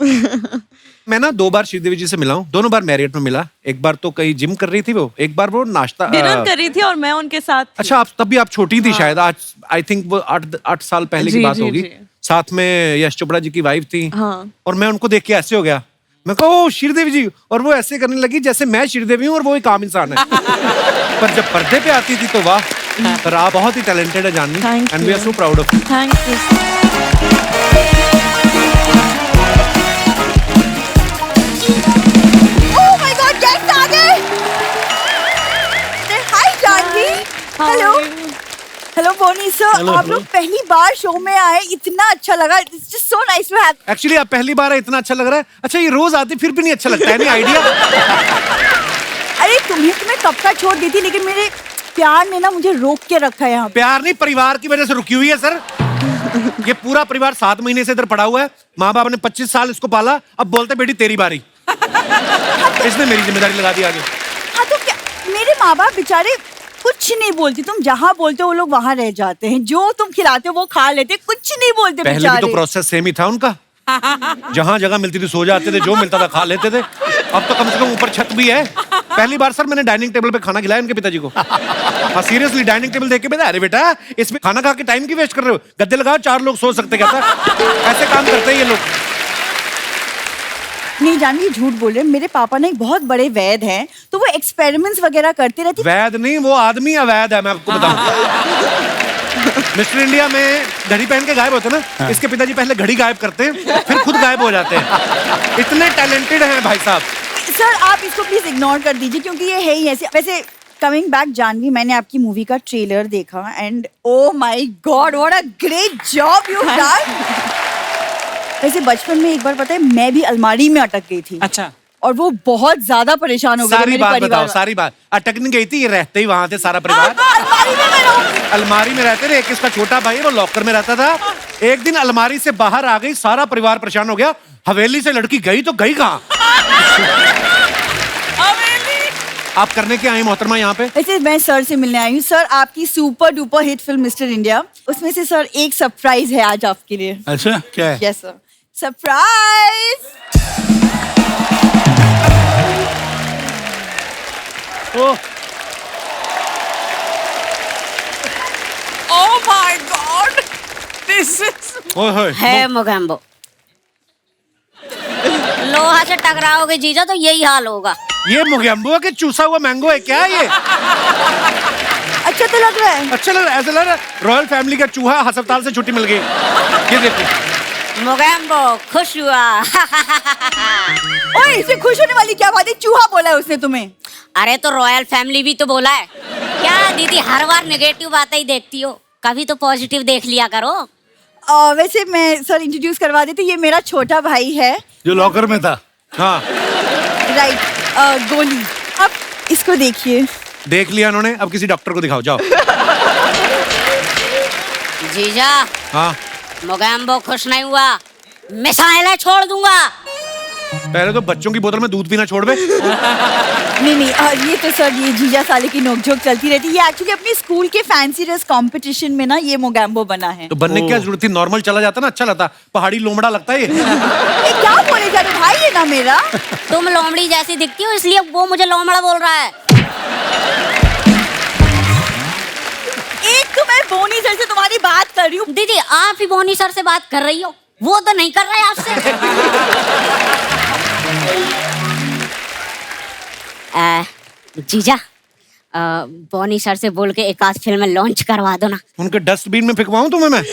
मैं ना 2 बार श्रीदेवी जी से मिला हूँ, दोनों बार मैरियट में मिला। एक बार तो कहीं जिम कर रही थी वो, एक बार वो नाश्ता डिनर कर रही थी और मैं उनके साथ थी। अच्छा, आप तब भी आप छोटी थी शायद, आज आई थिंक वो 8 साल पहले की जी, बात जी, होगी। जी। साथ में यश चोपड़ा जी की वाइफ थी, हाँ। और मैं उनको देख के ऐसे हो गया मैं कहा ओ श्रीदेवी जी, और वो ऐसे करने लगी जैसे मैं श्रीदेवी हूँ और वो एक आम इंसान है। पर जब पर्दे पे आती थी तो वाह, पर आप बहुत ही टैलेंटेड है Janhvi, Thank and we are you. So proud of you. Thank you. Oh my god, guest आ गए। Hi Janhvi. Hello hello Boney sir, Hello, आप hello. लोग पहली बार शो में आए, इतना अच्छा लगा। It's just so nice to have. Actually आप पहली बार है, इतना अच्छा लग रहा है। अच्छा ये रोज आती फिर भी नहीं अच्छा लगता है, नहीं आइडिया। अरे तुम्हें कब का छोड़ दी थी, लेकिन मेरे प्यार ने ना मुझे रोक के रखा है यहाँ पे। प्यार नहीं, परिवार की वजह से रुकी हुई है सर। ये पूरा परिवार 7 महीने से इधर पड़ा हुआ है, माँ बाप ने 25 साल इसको पाला, अब बोलते बेटी तेरी बारी। इसने मेरी जिम्मेदारी लगा दी आगे। हाँ तो क्या, मेरे माँ बाप बेचारे कुछ नहीं बोलते, तुम जहाँ बोलते हो वो लोग वहाँ रह जाते हैं, जो तुम खिलाते हो वो खा लेते, कुछ नहीं बोलते पहले भी बेचारे। तो प्रोसेस सेम ही था उनका, जहाँ जगह मिलती थी सो जाते थे, जो मिलता था खा लेते थे। अब तो कम से कम ऊपर छत भी है। पहली बार सर मैंने डाइनिंग टेबल पे खाना खिलाया इनके पिताजी को। हाँ सीरियसली, डाइनिंग टेबल देख के बेटा, अरे बेटा इसमें खाना खा के टाइम की वेस्ट कर रहे हो, गद्दे लगाओ 4 लोग सो सकते क्या सर? ऐसे काम करते हैं ये लोग। नहीं जानवी, झूठ बोल रहे हैं। मेरे पापा ना एक बहुत बड़े वैद्य हैं, तो वो एक्सपेरिमेंट्स वगैरह करते रहते। वैद नहीं, वो आदमी अवैध है, मैं आपको बताऊं। मिस्टर इंडिया में घड़ी पहन के गायब होते हैं ना, इसके पिताजी पहले घड़ी गायब करते हैं, फिर खुद गायब हो जाते हैं। इतने टैलेंटेड हैं भाई साहब। सर आप इसको प्लीज इग्नोर कर दीजिए, क्योंकि ये है ही ऐसे। वैसे कमिंग बैक जानवी, मैंने आपकी मूवी का ट्रेलर देखा and oh my God what a great job you done. वैसे बचपन में एक बार पता है मैं भी अलमारी में अटक गई थी। अच्छा। और वो बहुत ज्यादा परेशान हो गए थे सारी मेरे बात परिवार बताओ, वाले। सारी बात। अटक नहीं गई थी, ये रहते ही वहां थे सारा परिवार। अलमारी में मैं रहूं। अलमारी में रहते थे, एक इसका छोटा भाई है वो लॉकर में रहता था। एक दिन अलमारी से बाहर आ गई, सारा परिवार परेशान हो गया। हवेली से लड़की गई तो गई कहाँ? आप करने के आए मोहतरमा यहाँ पे? वैसे मैं सर से मिलने आई हूँ। सर आपकी super duper hit film mister India, उसमें से सर एक सरप्राइज है आज आपके लिए। अच्छा क्या है? Yes sir, surprise. Oh Oh my God! This is. ओए होए, है मोगैम्बो। लोहा से टकराओगे जीजा तो यही हाल होगा। ये मोगैम्बो के चूसा हुआ मैंगो है क्या ये? अच्छा तो लग रहा है। अच्छा लग रहा है, ऐसा लग रहा है रॉयल फैमिली का चूहा अस्पताल से छुट्टी मिल गई। ये देखो, मोगैम्बो खुश हुआ। ओए इसे खुश होने वाली क्या बात है, चूहा बोला है उसने तुम्हें। अरे तो रॉयल फैमिली भी तो बोला है। क्या दीदी हर बार नेगेटिव बातें ही देखती हो, कभी तो पॉजिटिव देख लिया करो। वैसे मैं सर इंट्रोड्यूस करवा देती, ये मेरा छोटा भाई है। जो लॉकर में था। हाँ राइट, गोली। अब इसको देखिए। देख लिया उन्होंने, अब किसी डॉक्टर को दिखाओ जाओ। जीजा हाँ मोगैम्बो खुश नहीं हुआ, मिसाइलें छोड़ दूंगा। पहले तो बच्चों की बोतल में दूध पीना छोड़ बे। नहीं ये तो सर ये जीजा साले की नोकझोंक चलती रहती है। ये एक्चुअली अपने स्कूल के फैंसी ड्रेस कंपटीशन में ना ये मोगैम्बो बना है। तो बनने की क्या जरूरत थी, नॉर्मल चला जाता ना, अच्छा लगता। पहाड़ी लोमड़ा लगता है ये। ये क्या बोले जा रहे भाई, ये ना मेरा। तुम लोमड़ी जैसी दिखती हो इसलिए वो मुझे लोमड़ा बोल रहा है। एक तो मैं बोनी सर से तुम्हारी बात कर रही हूँ। दीदी आप ही बोनी सर से बात कर रही हो, वो तो नहीं कर रहे आपसे। जीजा बोनी सर से बोल के एक आध फिल्म लॉन्च करवा दो ना। उनके डस्टबिन में फेंकवाऊं तुम्हें मैं?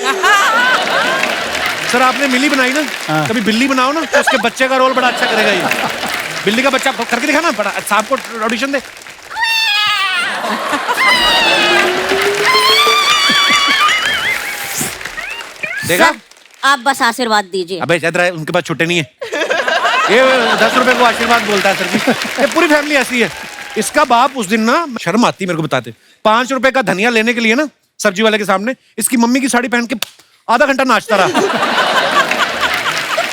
सर आपने मिली बनाई ना, कभी बिल्ली बनाओ ना, तो उसके बच्चे का रोल बड़ा अच्छा करेगा ये। बिल्ली का बच्चा करके दिखा ना, बड़ा अच्छा। आपको ऑडिशन दे। देखा? सर, आप बस आशीर्वाद दीजिए। अबे इधर उनके पास छुट्टे नहीं है। ये 10 रुपए को आशीर्वाद बोलता है सर जी। ये पूरी फैमिली ऐसी है। इसका बाप उस दिन ना, शर्म आती मेरे को बताते, 5 रुपए का धनिया लेने के लिए ना सब्जी वाले के सामने इसकी मम्मी की साड़ी पहन के आधा घंटा नाचता रहा।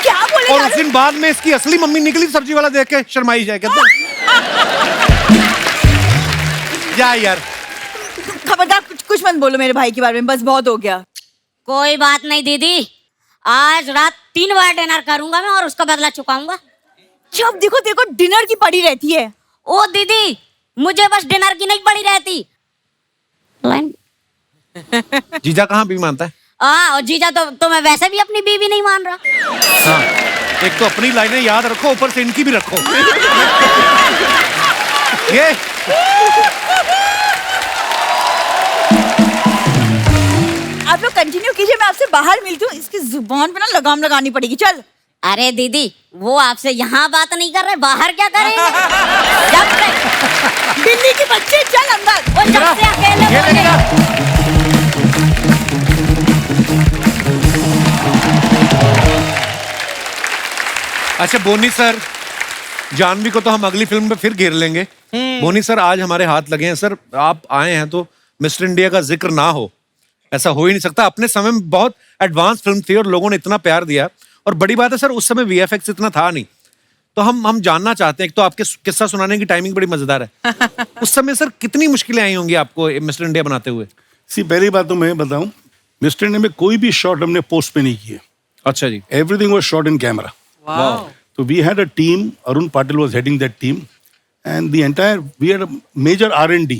क्या बोले और उस दिन बाद में इसकी असली मम्मी निकली, सब्जी वाला देख के शर्माई जाए, कहते जा यार। खबरदार कुछ मत बोलो मेरे भाई के बारे में, बस बहुत हो गया। कोई बात नहीं दीदी, आज रात 3 बार डिनर करूंगा मैं और उसका बदला चुकाऊंगा। जब देखो डिनर की पड़ी रहती है। ओ दीदी मुझे बस डिनर की नहीं पड़ी रहती। जीजा कहाँ भी मानता है? और जीजा तो मैं वैसे भी अपनी बीवी नहीं मान रहा। हाँ एक तो अपनी लाइनें याद रखो, ऊपर से इनकी भी रखो। ये आप लोग कंटिन्यू कीजिए, मैं आपसे बाहर मिलती हूँ। इसकी जुबान पे ना लगाम लगानी पड़ेगी। चल। अरे दीदी, वो आपसे यहाँ बात नहीं कर रहे, बाहर क्या करेंगे? जब से दिल्ली के बच्चे, चल अंदर। वो जब से अकेले ये बोले। लगेगा। अच्छा बोनी सर, जानवी को तो हम अगली फिल्म में फिर घेर लेंगे। बोनी सर, आज हमारे हाथ लगे हैं सर, आप आए हैं तो मिस्टर इंडिया का जिक्र ना हो, ऐसा हो ही नहीं सकता। अपने समय में बहुत एडवांस फिल्म थी और लोगों ने इतना प्यार दिया, और बड़ी बात है सर, उस समय वीएफएक्स इतना था नहीं। तो हम जानना चाहते हैं, एक तो आपके किस्सा सुनाने की टाइमिंग बड़ी मजेदार है। उस समय सर कितनी मुश्किलें आई होंगी आपको मिस्टर इंडिया बनाते हुए? पहली बात तो मैं बताऊं, मिस्टर इंडिया में कोई भी शॉट हमने पोस्ट पे नहीं किए। अच्छा जी। Everything was shot in camera. Wow. So we had a team. Arun Patil was heading that team, and we had a major R&D.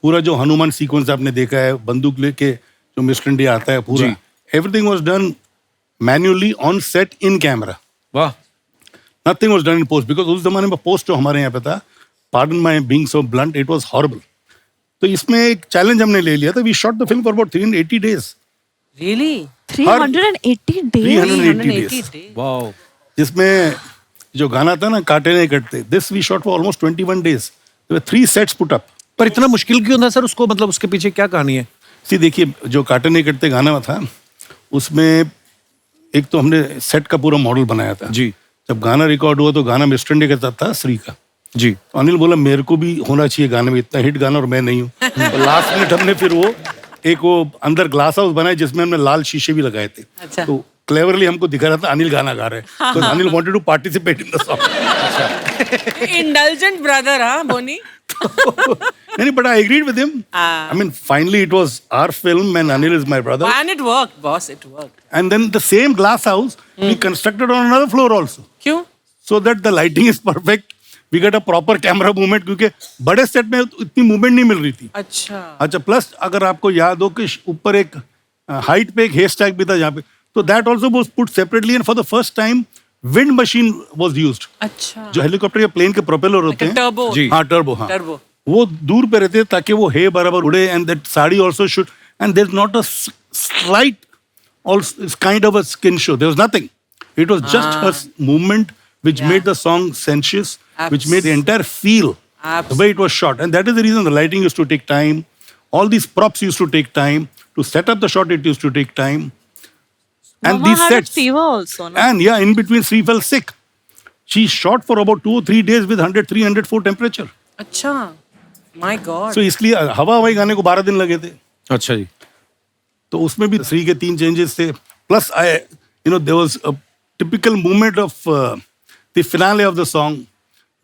पूरा जो हनुमान सीक्वेंस आपने देखा है, बंदूक लेके जो मिस्टर इंडिया आता है पूरा, everything was done manually on set in camera. वाह। Nothing was done in post because उस जमाने में पोस्ट जो हमारे यहाँ पे था, pardon my being so blunt, it was horrible. तो इसमें एक चैलेंज हमने ले लिया था. We shot the film for about 380 days. Really? 380 days. 380 days. वाह। जिसमें जो गाना था ना, काटे नहीं कटते, this we shot for almost 21 days. There were 3 sets put up. पर इतना मुश्किल क्यों था सर उसको, मतलब उसके पीछे क्या कहानी है? देखिए, जो काटे नहीं कटते गाना था, उसमें एक तो हमने सेट का पूरा मॉडल बनाया था जी। जब गाना रिकॉर्ड हुआ तो गाना मिस्टर इंडिया के साथ था, श्री का जी। तो अनिल बोला मेरे को भी होना चाहिए गाने में, इतना हिट गाना और मैं नहीं हूँ। तो लास्ट मिनट हमने फिर वो अंदर ग्लास हाउस बनाया जिसमें हमने लाल शीशे भी लगाए थे। अच्छा। तो क्लेवरली हमको दिखा रहा था अनिल गाना गा रहे हैं, तो Anil wanted to participate in the song. Indulgent brother, हाँ बोनी? नहीं, but I agreed with him. I mean, finally it was our film and Anil is my brother. And it worked, boss, it worked. And then the same glass house we constructed on another floor also, क्यों? so that the lighting is perfect. We got a proper camera movement क्योंकि बड़े set में इतनी movement नहीं मिल रही थी। अच्छा, plus अगर आपको याद हो कि ऊपर एक हाइट पे एक हेयर स्टैक भी था जहाँ पे, तो that also was put separately and for the first time wind machine was used. अच्छा। जो हेलीकॉप्टर या प्लेन के प्रोपेलर होते हैं, टर्बो। जी। हाँ टर्बो, हाँ टर्बो। वो दूर पे रहते हैं ताकि वो हे बराबर उड़े, and that sari also should, and there is not a slight also it's kind of a skin show. There was nothing. It was just her movement which made the song sensuous, which made the entire feel the way it was shot. And that is the reason the lighting used to take time. All these props used to take time. To set up the shot, it used to take time. And Mama these had a sets. fever also, no? And yeah, in between, Sri fell sick. She shot for about 2 or 3 days with 100, 304 temperature. अच्छा, my God. So इसलिए हवा हवाई गाने को 12 दिन लगे थे. अच्छा जी। तो उसमें भी श्री के 3 चेंजेस थे, plus there was a typical movement of the finale of the song,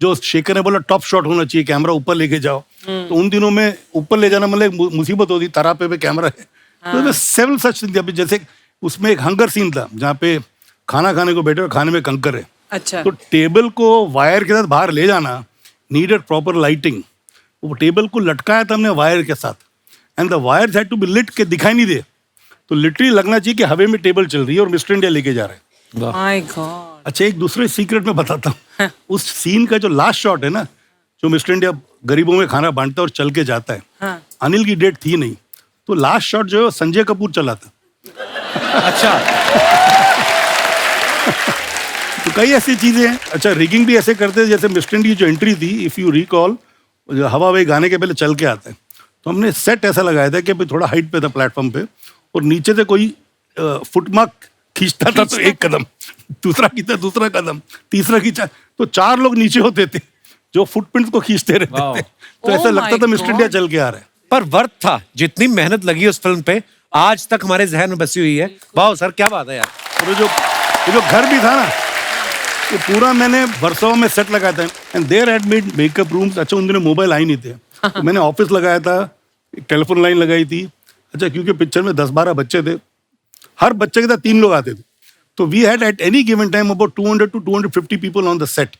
जो शेखर ने बोला टॉप शॉट होना चाहिए, कैमरा ऊपर लेके जाओ। तो उन दिनों में ऊपर ले जाना मतलब एक मुसीबत होती, तरापे पे कैमरा है। तो सेवरल सच थिंग्स, जैसे उसमें एक हंगर सीन था जहाँ पे खाना खाने को बैठे और खाने में कंकर है। अच्छा। तो टेबल को वायर के साथ बाहर ले जाना नीडेड प्रॉपर लाइटिंग। वो टेबल को लटकाया था हमने वायर के साथ, and the wire had to be lit के दिखाई नहीं दे, तो लिटरली लगना चाहिए कि हवा में टेबल चल रही है और मिस्टर इंडिया लेके जा रहे हैं। My God. अच्छा, एक दूसरे सीक्रेट में बताता हूँ। उस सीन का जो लास्ट शॉट है ना, जो मिस्टर इंडिया गरीबों में खाना बांटता है और चल के जाता है, हाँ। अनिल की डेट थी नहीं, तो लास्ट शॉट जो है संजय कपूर चला था। अच्छा। तो कई ऐसी चीजें हैं। अच्छा, रिगिंग भी ऐसे करते हैं, जैसे मिस्टर इंडिया जो एंट्री थी, इफ यू रिकॉल, हवा वही गाने के पहले चल के आता है, तो हमने सेट ऐसा लगाया था कि अभी थोड़ा हाइट पे था प्लेटफॉर्म पे, और नीचे से कोई फुटमार्क खींचता था तो एक कदम, दूसरा खींचा दूसरा कदम, तीसरा खींचा, तो 4 लोग नीचे होते थे जो फुटप्रिंट्स को खींचते रहते थे। तो ऐसा Oh लगता my था मिस्टर God. इंडिया चल के आ रहा है। पर वर्थ था, जितनी मेहनत लगी उस फिल्म पे आज तक हमारे जहन में बसी हुई है। वाह सर, क्या बात है यार। और ये जो घर भी था ना, वो पूरा मैंने वर्सोवा में सेट लगाया था, and there had made makeup rooms. अच्छा, उन दिनों मोबाइल आई नहीं थे, तो मैंने ऑफिस लगाया था, एक टेलीफोन लाइन लगाई थी। अच्छा, क्योंकि पिक्चर में 10-12 बच्चे थे, हर बच्चे के साथ 3 लोग आते थे, तो we had at any given time about 200 to 250 people on the set.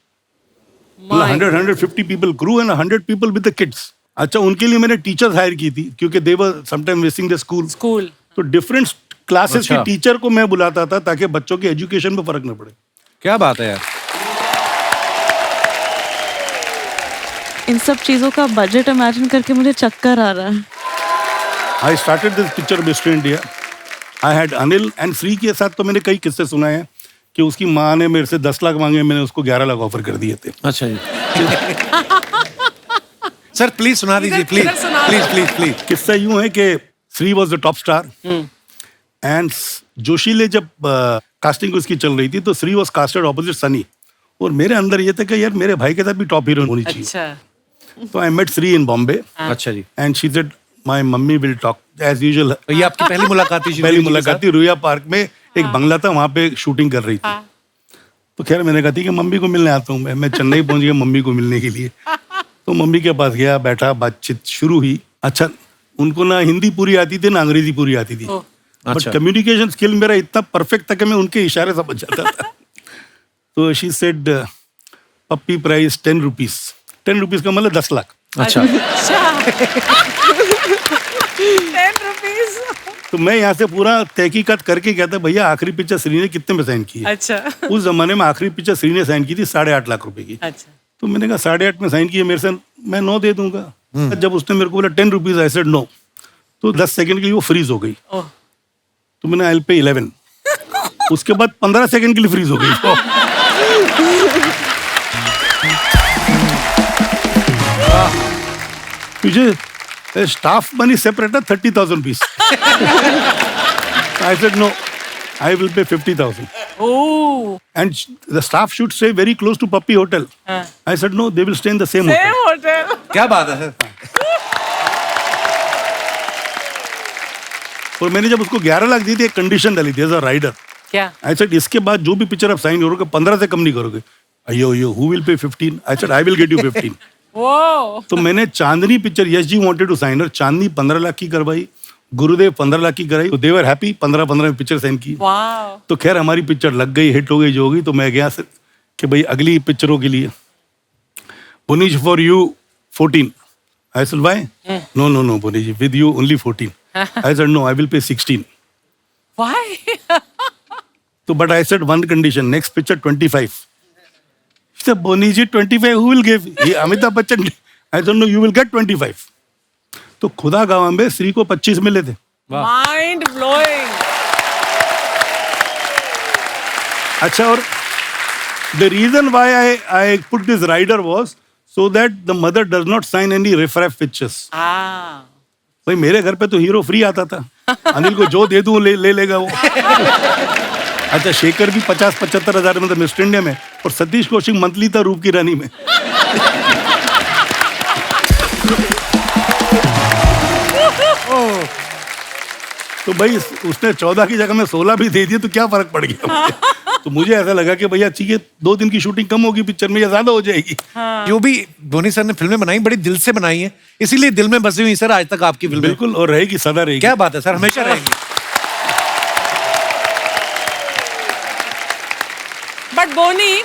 150 people crew and 100 people with the kids. अच्छा, उनके लिए मैंने टीचर्स हायर की थी क्योंकि they were sometime missing the school. School. तो डिफरेंट क्लासेस अच्छा। के टीचर को मैं बुलाता था ताकि बच्चों के एजुकेशन में फर्क न पड़े। क्या बात है यार। इन सब चीजों का बजट इमेजिन करके मुझे चक्कर आ रहा है। I started this picture Mr. India. I had Anil and Shri के साथ तो मैंने कई किस्से सुनाए हैं कि उसकी माँ ने मेरे से 10 लाख मांगे, मैंने उसको 11 लाख ऑफर कर दिए थे। अच्छा जी। सर प्लीज सुना दीजिए, प्लीज इधर सुना दो। Please please please. किस्सा यूं है कि Shri was the top star and जोशीले जब कास्टिंग उसकी चल रही थी तो Shri was casted opposite Sunny, और मेरे अंदर ये था कि यार मेरे भाई के साथ भी टॉप हीरोइन होनी चाहिए। अच्छा। तो I met Sri in Bombay अच्छा जी। And she said my mummy will talk as usual. तो ये आपकी पहली मुलाकात थी? पहली मुलाकात थी रुया पार्क में, एक बंगला था वहां पे शूटिंग कर रही थी। तो खैर मैंने कहा थी कि मम्मी को मिलने आता हूँ मैं चेन्नई पहुंच गया मम्मी को मिलने के लिए। तो मम्मी के पास गया, बैठा, बातचीत शुरू हुई। अच्छा, उनको ना हिंदी पूरी आती थी ना अंग्रेजी पूरी आती थी, बट अच्छा। कम्युनिकेशन स्किल मेरा इतना परफेक्ट था कि मैं उनके इशारे समझ जाता था। तो she said puppy price 10 rupees. 10 rupees का मतलब 10 लाख। अच्छा। 10 रुपीज। तो मैं यहाँ से पूरा तहकीकात करके गया था, भैया आखिरी पिक्चर श्री ने कितने में साइन की है। अच्छा। उस जमाने में आखिरी पिक्चर श्री ने साइन की थी 8.5 लाख रुपए की। अच्छा। तो मैंने कहा 8.5 में साइन किए, मेरे से मैं 9 दे दूंगा। जब उसने मेरे को बोला 10 रुपीज, आई सेड नो। तो 10 सेकंड के लिए वो फ्रीज हो गई। ओह। तो मैंने आई पे 11। उसके बाद 15 सेकंड के लिए फ्रीज हो गई। तुझे स्टाफ मनी सेपरेट है 30,000 rupees. I said no, I will pay 50,000. Oh. And the staff should stay very close to Puppy Hotel. I said no, they will stay in the same hotel. Same hotel. क्या बात है sir. और मैंने जब उसको 11 लाख दी थी, एक condition डाली थी एज अ राइडर। क्या? I said इसके बाद जो भी पिक्चर आप साइन करोगे 15 से कम नहीं करोगे। अयो who will pay 15? I said I will get you 15. Whoa. तो मैंने चांदनी पिक्चर, यस जी वांटेड टू साइन और चांदनी 15 लाख की करवाई, गुरुदेव 15 लाख की कराई, तो देवर हैप्पी। 15 में पिक्चर साइन की। Wow. तो खैर हमारी पिक्चर लग गई, हिट हो गई जो होगी। तो मैं गया सर कि भाई अगली पिक्चरों के लिए Boney's for you 14। I said why? No no no Boney's, with you only 14। I said no, I will pay 16। Why? तो but I said one condition, next picture 25। Boney ji 25 who will give? Amitabh Bachchan. I don't know, you will get 25। तो खुदा गवाह में श्री को 25 मिले थे। Mind blowing. अच्छा, और the reason why I put this rider was so that the mother does not sign any riff-raff pictures. Ah. भाई मेरे घर पे तो हीरो फ्री आता था, अनिल को जो दे दूं ले लेगा वो। अच्छा, शेखर भी 50-75 हजार में था मिस्टर इंडिया में, और सतीश कौशिक मंथली था रूप की रानी में। तो भाई उसने 14 की जगह में 16 भी दे दिए तो क्या फर्क पड़ गया मुझे। तो मुझे ऐसा लगा कि भैया ठीक है, 2 दिन की शूटिंग कम होगी पिक्चर में या ज्यादा हो जाएगी। जो भी धोनी सर ने फिल्में बनाई बड़ी दिल से बनाई है, इसीलिए दिल में बसी हुई सर आज तक आपकी फिल्में। बिल्कुल, और रहेगी, सदा रहेगी। क्या बात है सर, हमेशा रहेंगी। बट बोनी,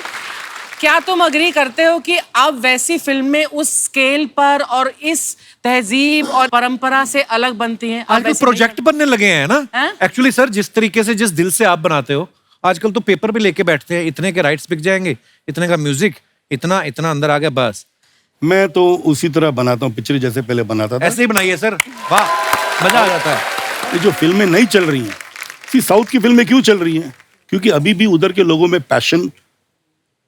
क्या तुम अग्री करते हो कि अब वैसी फिल्में उस स्केल पर और इस तहजीब और परंपरा से अलग बनती हैं? अब आजकल वैसी प्रोजेक्ट बनने लगे हैं ना हैं? एक्चुअली सर, जिस तरीके से जिस दिल से आप बनाते हो, आजकल तो पेपर भी लेके बैठते हैं, इतने के राइट्स बिक जाएंगे, इतने का म्यूजिक, इतना इतना अंदर आ गया बस। मैं तो उसी तरह बनाता हूँ पिक्चर जैसे पहले बनाता था। ऐसे ही बनाइए सर, वाह, मजा आ जाता है। ये जो फिल्में नहीं चल रही हैं, साउथ की फिल्में क्यों चल रही हैं? क्योंकि अभी भी उधर के लोगों में पैशन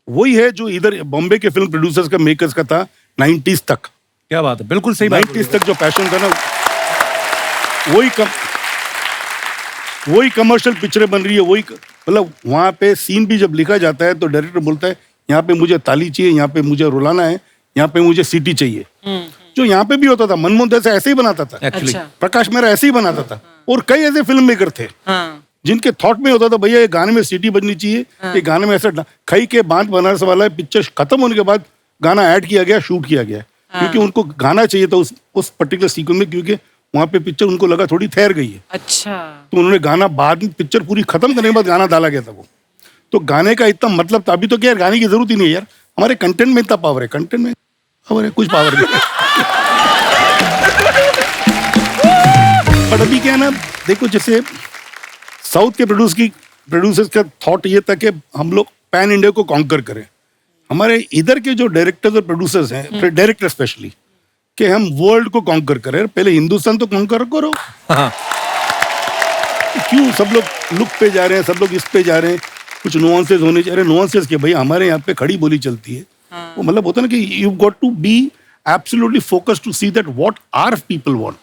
वही है जो इधर बॉम्बे के फिल्म प्रोड्यूसर्स का, मेकर्स का था 90s तक। क्या बात है, बिल्कुल सही बात। 90s तक जो पैशन था ना, वही कमर्शियल पिक्चरें बन रही है, वही मतलब वहाँ पे सीन भी जब लिखा जाता है तो डायरेक्टर बोलता है यहाँ पे मुझे ताली चाहिए, यहाँ पे मुझे रुलाना है, यहाँ पे मुझे सीटी चाहिए। जो यहाँ पे भी होता था, मनमोहन दास ऐसे ही बनाता था, एक्चुअली अच्छा। प्रकाश मेहरा ऐसे ही बनाता था, और कई ऐसे फिल्म मेकर थे हाँ। जिनके थॉट में होता था भैया ये गाने में सीटी बजनी चाहिए, ये गाने में ऐसा खई के बांध बनारस वाला पिक्चर खत्म होने के बाद गाना ऐड किया गया, शूट किया गया, क्योंकि उनको गाना चाहिए था उस पर्टिकुलर सीक्वेंस में, क्योंकि वहां पे पिक्चर उनको लगा थोड़ी ठहर गई है। अच्छा। तो उन्होंने गाना बाद में पिक्चर पूरी खत्म करने के बाद गाना डाला गया था वो। तो गाने का इतना मतलब था। अभी तो क्या गाने की जरूरत ही नहीं है यार, हमारे कंटेंट में इतना पावर है, कंटेंट में पावर है, कुछ पावर नहीं। बट अभी क्या है ना, देखो जैसे साउथ के प्रोड्यूसर्स का थॉट ये था कि हम लोग पैन इंडिया को कॉन्कर करें। हमारे इधर के जो डायरेक्टर्स और प्रोड्यूसर्स हैं, डायरेक्टर स्पेशली, कि हम वर्ल्ड को कॉन्कर करें, पहले हिंदुस्तान तो कॉन्कर करो। हाँ। क्यों सब लोग लुक पे जा रहे हैं, सब लोग इस पे जा रहे हैं, कुछ नुआंसेस होने चाहिए। नुआंसेस के भाई हमारे यहाँ पे खड़ी बोली चलती है। वो मतलब होता है ना कि you got to be absolutely focused to see that what our people want,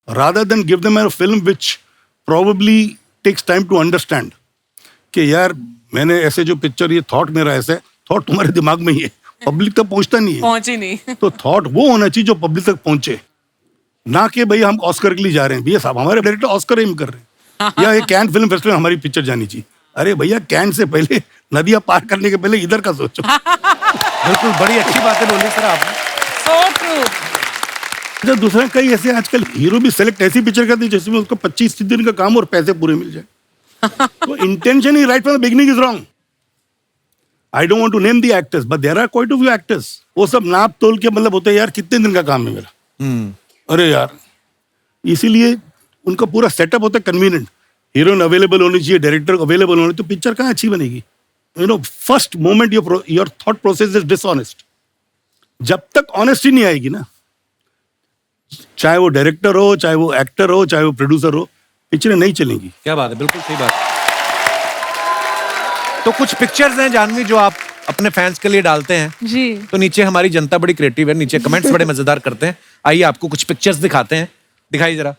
rather than give them a film which probably takes time to understand कि यार मैंने ऐसे जो पिक्चर, ये थॉट मेरा ऐसा है, थॉट तुम्हारे दिमाग में ही है, पब्लिक तक पहुंचता नहीं है। पहुंची नहीं। तो थॉट वो होना चाहिए जो पब्लिक तक पहुंचे, ना कि भाई हम ऑस्कर के लिए जा रहे हैं। भैया साहब हमारे डायरेक्टर ऑस्कर एम कर रहे हैं, या ये कैन फिल्म फेस्टिवल में हमारी पिक्चर जानी चाहिए। अरे भैया कैन से पहले, नदियां पार करने के पहले इधर का सोचो। बिल्कुल, बड़ी अच्छी बातें बोली सर आपने। So true. अच्छा, दूसरा कई ऐसे आजकल हीरो भी सेलेक्ट ऐसी पिक्चर करते हैं जिसमें उसको 25 दिन का काम और पैसे पूरे मिल जाए। तो इंटेंशन ही right from the beginning is wrong. I don't want to name the actors but there are quite a few actors, वो सब नाप तोल के मतलब होता है यार कितने दिन का काम है मेरा। अरे यार, इसीलिए उनका पूरा सेटअप होता है कन्वीनियंट। हीरोइन अवेलेबल होनी चाहिए, डायरेक्टर अवेलेबल होनी, तो पिक्चर कहाँ अच्छी बनेगी। You know, first moment your thought process is dishonest. जब तक ऑनेस्टी नहीं आएगी ना, चाहे वो डायरेक्टर हो, चाहे वो एक्टर हो, चाहे वो प्रोड्यूसर हो, पिक्चरें नहीं चलेंगी। क्या बात है, बिल्कुल सही बात। तो कुछ पिक्चर्स हैं जानवी जो आप अपने फैंस के लिए डालते हैं। जी। तो नीचे हमारी जनता बड़ी क्रिएटिव है, नीचे कमेंट्स बड़े मजेदार करते हैं। आइए आपको कुछ पिक्चर्स दिखाते हैं, दिखाइए जरा।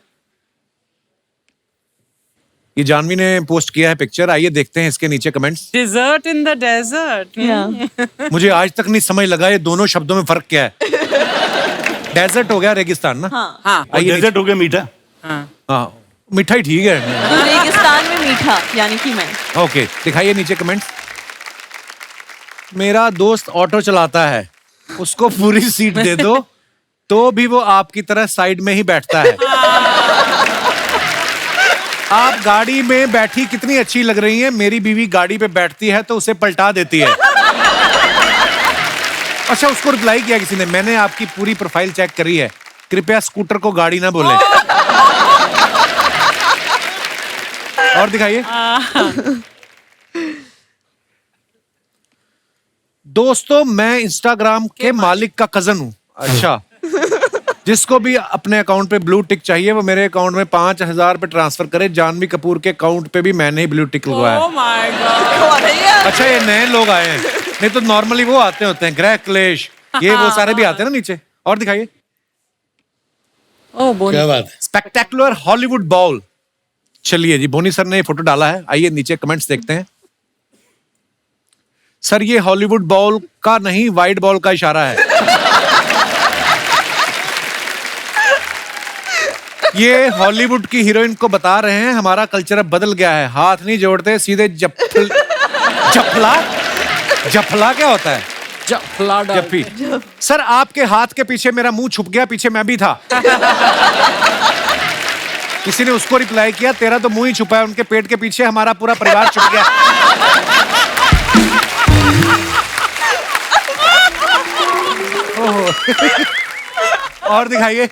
ये जानवी ने पोस्ट किया है पिक्चर, आइए देखते हैं इसके नीचे comments. Dessert in the desert. Yeah. मुझे आज तक नहीं समझ लगा ये दोनों शब्दों में फर्क क्या है। डेजर्ट हो गया रेगिस्तान ना। हाँ। हाँ। और डेजर्ट हो गया मीठा। हाँ। हाँ, मिठाई ठीक है। तो रेगिस्तान में मीठा, यानी कि मैं। ओके, दिखाइए नीचे कमेंट्स। मेरा दोस्त ऑटो चलाता है, उसको पूरी सीट दे दो तो भी वो आपकी तरह साइड में ही बैठता है। आप गाड़ी में बैठी कितनी अच्छी लग रही हैं, मेरी बीवी गाड़ी पे बैठती है तो उसे पलटा देती है। अच्छा, उसको रिप्लाई किया किसी ने, मैंने आपकी पूरी प्रोफाइल चेक करी है, कृपया स्कूटर को गाड़ी ना बोले। और दिखाइए। दोस्तों, मैं इंस्टाग्राम के मालिक का कजन हूं। अच्छा, जिसको भी अपने अकाउंट पे ब्लू टिक चाहिए वो मेरे अकाउंट में 5,000 पे ट्रांसफर करे। जानवी कपूर के अकाउंट पे भी मैंने ही ब्लू टिक लगवाया। Oh my God. अच्छा, ये नए लोग आए हैं, नहीं तो नॉर्मली वो आते होते हैं, ग्रह क्लेश, ये वो सारे भी आते हैं ना नीचे। और दिखाइए। Oh, बोनी। क्या बात है। Spectacular Hollywood ball. चलिए जी, बोनी सर ने ये फोटो डाला है, आइए नीचे कमेंट्स देखते हैं। सर, ये हॉलीवुड बॉल का नहीं, वाइड बॉल का इशारा है। ये हॉलीवुड की हीरोइन को बता रहे हैं हमारा कल्चर अब बदल गया है, हाथ नहीं जोड़ते, सीधे जफला। जफला क्या होता है? जफला डाल जफ्फी। सर, आपके हाथ के पीछे मेरा मुंह छुप गया, पीछे मैं भी था। किसी ने उसको रिप्लाई किया, तेरा तो मुंह ही छुपा है, उनके पेट के पीछे हमारा पूरा परिवार छुप गया। और दिखाइए।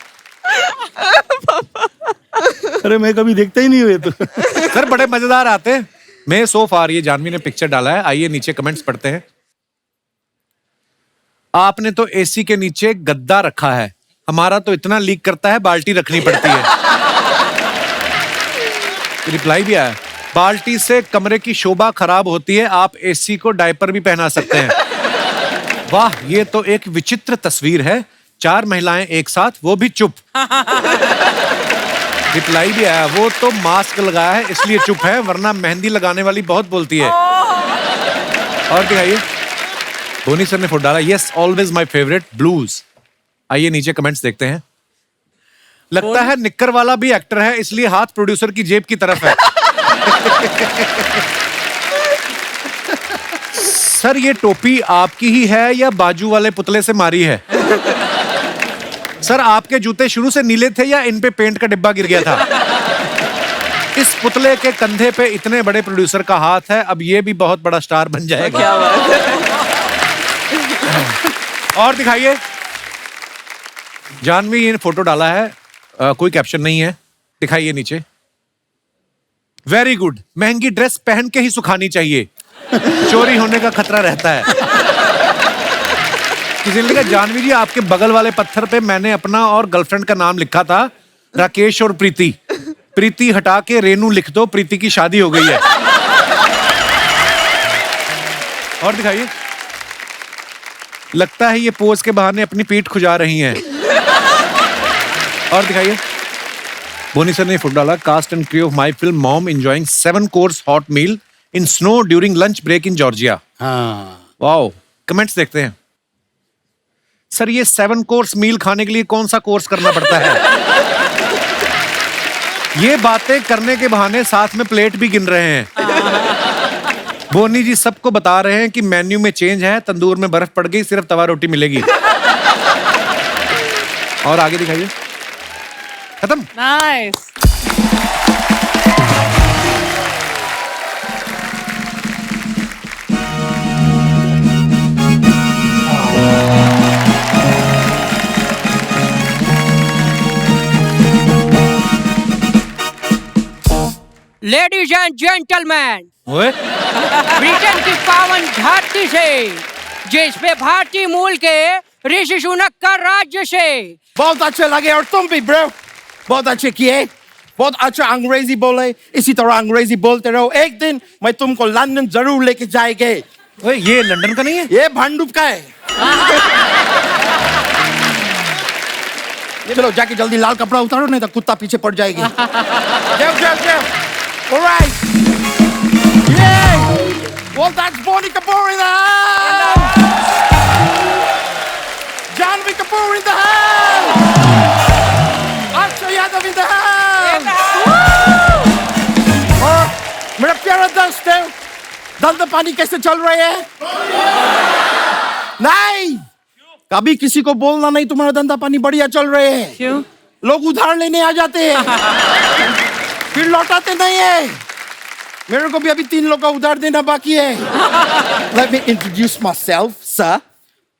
अरे मैं कभी देखता ही नहीं हुए तो। सर, बड़े मजेदार आते हैं। मैं सो फार ये जानवी ने पिक्चर डाला है, आइए नीचे कमेंट्स पढ़ते हैं। आपने तो एसी के नीचे गद्दा रखा है, हमारा तो इतना लीक करता है बाल्टी रखनी पड़ती है। रिप्लाई भी आया, बाल्टी से कमरे की शोभा खराब होती है, आप एसी को डायपर भी पहना सकते हैं। वाह, ये तो एक विचित्र तस्वीर है, 4 महिलाएं एक साथ, वो भी चुप। रिप्लाई भी आया, वो तो मास्क लगाया है इसलिए चुप है, वरना मेहंदी लगाने वाली बहुत बोलती है। और दिखाइए। धोनी सर ने फोटो डाला, yes always my favourite blues. आइए नीचे कमेंट्स देखते हैं। लगता है निक्कर वाला भी एक्टर है, इसलिए हाथ प्रोड्यूसर की जेब की तरफ है। सर, ये टोपी आपकी ही है या बाजू वाले पुतले से मारी है? सर, आपके जूते शुरू से नीले थे या इन पे पेंट का डिब्बा गिर गया था? इस पुतले के कंधे पे इतने बड़े प्रोड्यूसर का हाथ है, अब ये भी बहुत बड़ा स्टार बन जाएगा। क्या बात है। और दिखाइए। जानवी ने फोटो डाला है, कोई कैप्शन नहीं है, दिखाइए नीचे। वेरी गुड, महंगी ड्रेस पहन के ही सुखानी चाहिए, चोरी होने का खतरा रहता है। किसी ने लिखा, जानवी जी आपके बगल वाले पत्थर पे मैंने अपना और गर्लफ्रेंड का नाम लिखा था, राकेश और प्रीति। प्रीति हटा के रेनू लिख दो, प्रीति की शादी हो गई है। और दिखाइए, लगता है ये पोज के बहाने अपनी पीठ खुजा रही हैं। और दिखाइए, बोनी सर ने फुट डाला, cast and crew of my film Mom enjoying 7 course hot meal in snow during lunch break in Georgia. हाँ, वाओ, कमेंट्स देखते हैं। सर ये 7 कोर्स मील खाने के लिए कौन सा कोर्स करना पड़ता है? ये बातें करने के बहाने साथ में प्लेट भी गिन रहे हैं। बोनी जी सबको बता रहे हैं कि मेन्यू में चेंज है, तंदूर में बर्फ पड़ गई, सिर्फ तवा रोटी मिलेगी। और आगे दिखाइए, खत्म। नाइस। लेडीज एंड जेंटलमैन, ओए, ब्रिटेन की पावन धरती से, जिस पे भारतीय मूल के ऋषि सुनक का राज्य से। बहुत अच्छे लगे और तुम भी ब्रो, बहुत अच्छे किए, बहुत अच्छा अंग्रेजी बोले, इसी तरह अंग्रेजी बोलते रहो। एक दिन मैं तुमको लंदन जरूर लेके जाएंगे। ओए, ये लंदन का नहीं है? ये भांडुप का है। चलो जाके जल्दी लाल कपड़ा उतारो, नहीं तो कुत्ता पीछे पड़ जाएगी। जाओ जाओ जाओ। Alright. Yay! Well, that's Bonnie Kapoor in the house. Janvi Kapoor in the house. Akshay Yadav in the house. और मेरा प्यारा दोस्त है, धंधा पानी कैसे चल रहे हैं? नहीं, कभी किसी को बोलना नहीं तुम्हारा धंधा पानी बढ़िया चल रहे हैं। क्यों? लोग उधार लेने आ जाते हैं, फिर लौटाते नहीं है। मेरे को भी अभी 3 लोग का उधार देना बाकी है। Let me introduce myself, sir.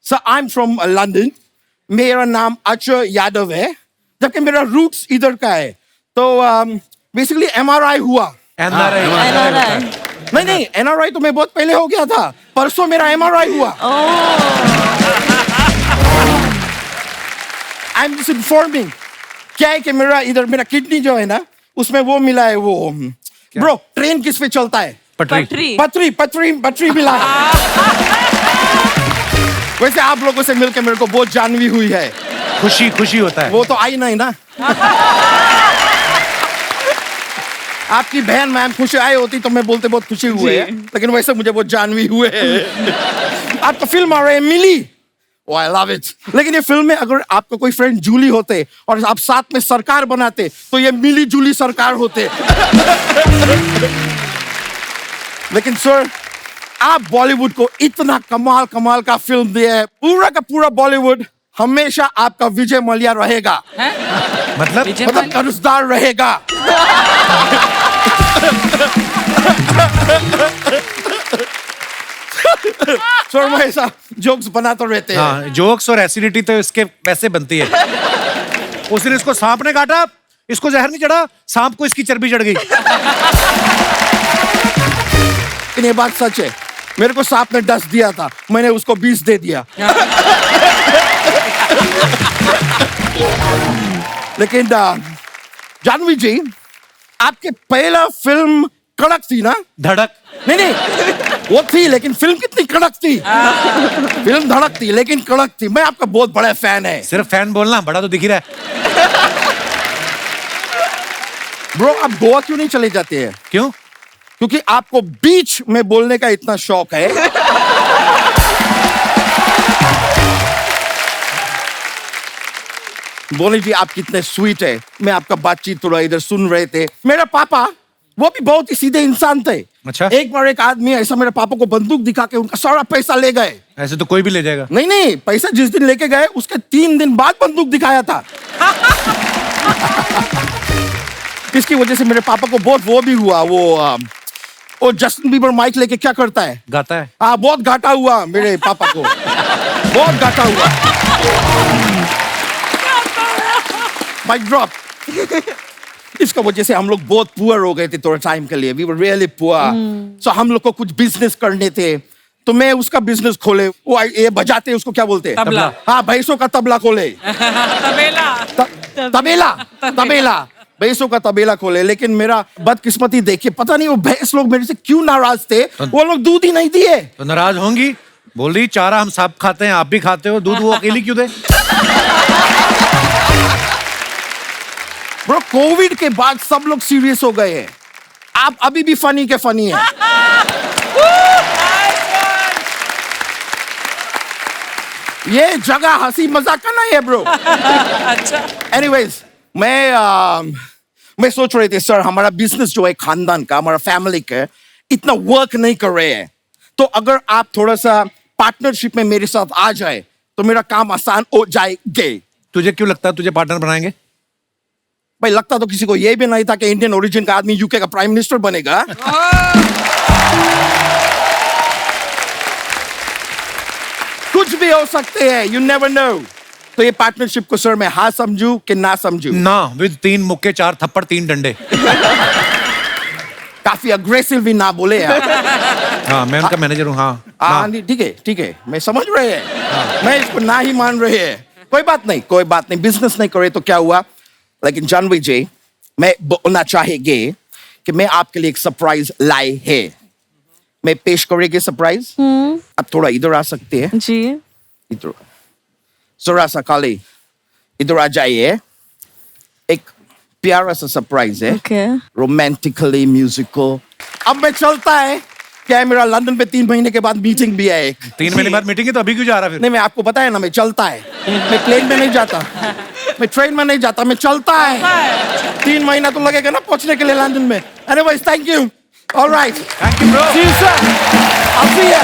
Sir, I'm from London. मेरा नाम अक्षय यादव है, जबकि मेरा रूट्स इधर का है। तो बेसिकली MRI हुआ। नहीं, NRI तो मैं बहुत पहले हो गया था, परसों मेरा MRI हुआ। I'm just informing, क्या है कि मेरा इधर मेरा किडनी जो है ना, उसमें वो मिला है। वो ब्रो, ट्रेन किस पे चलता है? पटरी मिला है। वैसे आप लोगों से मिलकर मेरे को बहुत जानवी हुई है। खुशी होता है। वो तो आई नहीं ना। आपकी बहन मैम खुशी आई होती तो मैं बोलते बहुत खुशी हुए है, लेकिन वैसे मुझे बहुत जानवी हुए है। आपका फिल्म आ रहा है मिली। Oh, I love it. लेकिन ये फिल्म में अगर आपका कोई फ्रेंड जूली होते और आप साथ में सरकार बनाते तो ये मिली जूली सरकार होते। लेकिन सर, आप बॉलीवुड को इतना कमाल का फिल्म दिया है, पूरा का पूरा बॉलीवुड हमेशा आपका विजय मल्ल्या रहेगा। मतलब कर्जदार रहेगा। सर वो ऐसा जोक्स बनाते रहते हैं। हाँ, जोक्स और एसिडिटी तो इसके वैसे बनती है। उस दिन इसको सांप ने काटा, इसको जहर नहीं चढ़ा, सांप को इसकी चर्बी चढ़ गई। ये बात सच है, मेरे को सांप ने 10 दिया था, मैंने उसको 20 दे दिया। लेकिन जानवी जी, आपके पहला फिल्म कड़क थी ना? धड़क नहीं, वो थी, लेकिन फिल्म कितनी कड़क थी। फिल्म धड़क थी लेकिन कड़क थी। मैं आपका बहुत बड़ा फैन है। सिर्फ फैन बोलना, बड़ा तो दिख ही रहा है। ब्रो, आप गोवा क्यों नहीं चले जाते हैं? क्यों? क्योंकि आपको बीच में बोलने का इतना शौक है। बोले जी, आप कितने स्वीट है। मैं आपका बातचीत थोड़ा इधर सुन रहे थे। मेरा पापा वो भी बहुत ही सीधे इंसान थे। अच्छा। एक बार एक आदमी ऐसा मेरे पापा को बंदूक दिखा के उनका सारा पैसा ले गए। ऐसे तो कोई भी ले जाएगा। नहीं, पैसा जिस दिन लेके गए उसके 3 दिन बाद बंदूक दिखाया था। इसकी वजह से मेरे पापा को बहुत वो भी हुआ। वो जस्टिन बीबर माइक लेके क्या करता है? गाता है। हाँ, बहुत घाटा हुआ मेरे पापा को। बहुत घाटा हुआ। Mic drop. इसका वजह से हम लोग बहुत पुअर हो गए थे थोड़ा टाइम के लिए, वी वर रियली पुअर। सो हम लोग को कुछ बिजनेस करने थे, तो मैं उसका बिजनेस खोले, वो ये बजाते उसको क्या बोलते हैं? तबला। हाँ, भैंसों का तबला खोले। तबेला भैंसों का तबेला खोले। लेकिन मेरा बदकिस्मती देखिए, पता नहीं वो भैंस लोग मेरे से क्यों नाराज थे, वो लोग दूध ही नहीं दिए। तो नाराज होंगी, बोल रही चारा हम सब खाते हैं, आप भी खाते हो, दूध वो अकेली क्यों दे? ब्रो, कोविड के बाद सब लोग सीरियस हो गए हैं, आप अभी भी फनी के फनी है। ये जगह हंसी मजाक का नहीं है ब्रो। अच्छा। एनीवेज, मैं सोच रही थी सर, हमारा बिजनेस जो है खानदान का, हमारा फैमिली का, इतना वर्क नहीं कर रहे हैं, तो अगर आप थोड़ा सा पार्टनरशिप में मेरे साथ आ जाए तो मेरा काम आसान हो जाएगा। तुझे क्यों लगता है तुझे पार्टनर बनाएंगे? भाई, लगता तो किसी को ये भी नहीं था कि इंडियन ओरिजिन का आदमी यूके का प्राइम मिनिस्टर बनेगा। कुछ भी हो सकते हैं, यू नेवर नो। तो ये पार्टनरशिप को सर मैं हाँ समझू कि ना समझू? ना, विद 3 मुक्के 4 थप्पड़ 3 डंडे। काफी अग्रेसिव भी ना बोले यार। हाँ, मैं उनका मैनेजर हूँ। हाँ हाँ, ठीक है, मैं समझ रहे हैं, मैं इसको ना ही मान रहे हैं। कोई बात नहीं, बिजनेस नहीं करे तो क्या हुआ। लेकिन जानवी जी, मैं बोलना चाहेंगे कि मैं आपके लिए एक सरप्राइज लाए है। मैं पेश करेंगे सरप्राइज। आप थोड़ा इधर आ सकते हैं? जी। इधर जरा सा काली, इधर आ जाइए। एक प्यारा सा सरप्राइज है, ओके। Romantically musical. अब मैं चलता है, क्या है, मेरा लंदन पे 3 महीने के बाद मीटिंग भी है एक। 3 महीने बाद मीटिंग है, तो अभी क्यों जा रहा फिर? नहीं, मैं आपको बताया ना, मैं चलता है, मैं प्लेन में नहीं जाता, मैं ट्रेन में नहीं जाता, मैं चलता है। 3 महीना तो लगेगा ना पहुंचने के लिए लंदन में। Anyways, thank you. Alright, thank you bro. See you sir, I'll see you.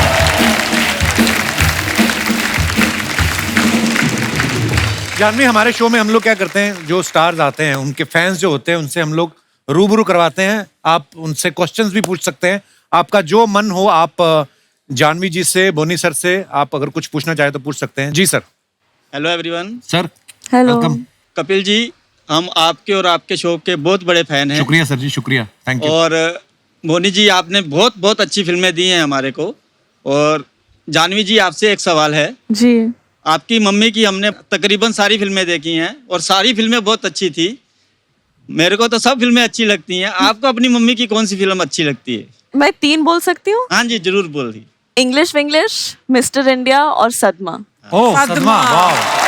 Janhvi, हमारे शो में हम लोग क्या करते हैं, जो स्टार्स आते हैं उनके फैंस जो होते हैं उनसे हम लोग रूबरू करवाते हैं। आप उनसे क्वेश्चंस भी पूछ सकते हैं, आपका जो मन हो आप जानवी जी से, बोनी सर से आप अगर कुछ पूछना चाहे तो पूछ सकते हैं। जी sir. Hello everyone. Sir hello. Welcome. Kapil ji, हम आपके और आपके शो के बहुत बड़े फैन हैं। शुक्रिया सर जी, शुक्रिया, थैंक यू। और बोनी जी, आपने बहुत बहुत अच्छी फिल्में दी हैं हमारे को। और जानवी जी, आपसे एक सवाल है। जी। आपकी मम्मी की हमने तकरीबन सारी फिल्में देखी हैं और सारी फिल्में बहुत अच्छी थी। मेरे को तो सब फिल्में अच्छी लगती हैं, आपको अपनी मम्मी की कौन सी फिल्म अच्छी लगती है? मैं 3 बोल सकती हूँ? हाँ जी, जरूर बोलिए। इंग्लिश विंग्लिश, मिस्टर इंडिया और सदमा। ओह, सदमा, वाह।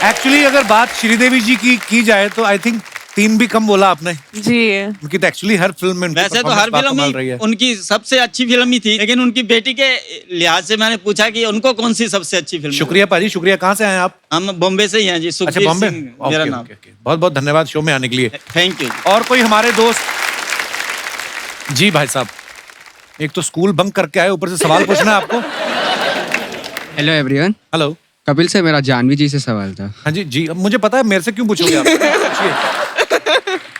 एक्चुअली अगर बात श्रीदेवी जी की जाए तो आई थिंक 3 भी कम बोला आपने। जी। उनकी तो एक्चुअली हर फिल्म में वैसे तो हर फिल्म ही उनकी सबसे अच्छी फिल्म ही थी, लेकिन उनकी बेटी के लिहाज से मैंने पूछा कि उनको कौन सी सबसे अच्छी फिल्म। शुक्रिया पाजी, शुक्रिया। कहाँ से आए आप? हम बॉम्बे से ही हैं जी। अच्छा, सुखबीर बॉम्बे। सिंह मेरा नाम। बहुत बहुत धन्यवाद शो में आने के लिए। Thank you. और कोई हमारे दोस्त? जी भाई साहब, एक तो स्कूल बंक करके आए, ऊपर से सवाल पूछना है आपको। Hello everyone. हेलो कपिल से मेरा जानवी जी से सवाल था। हाँ जी जी, अब मुझे पता है, मेरे से क्यों पूछोगे आप? पूछिए।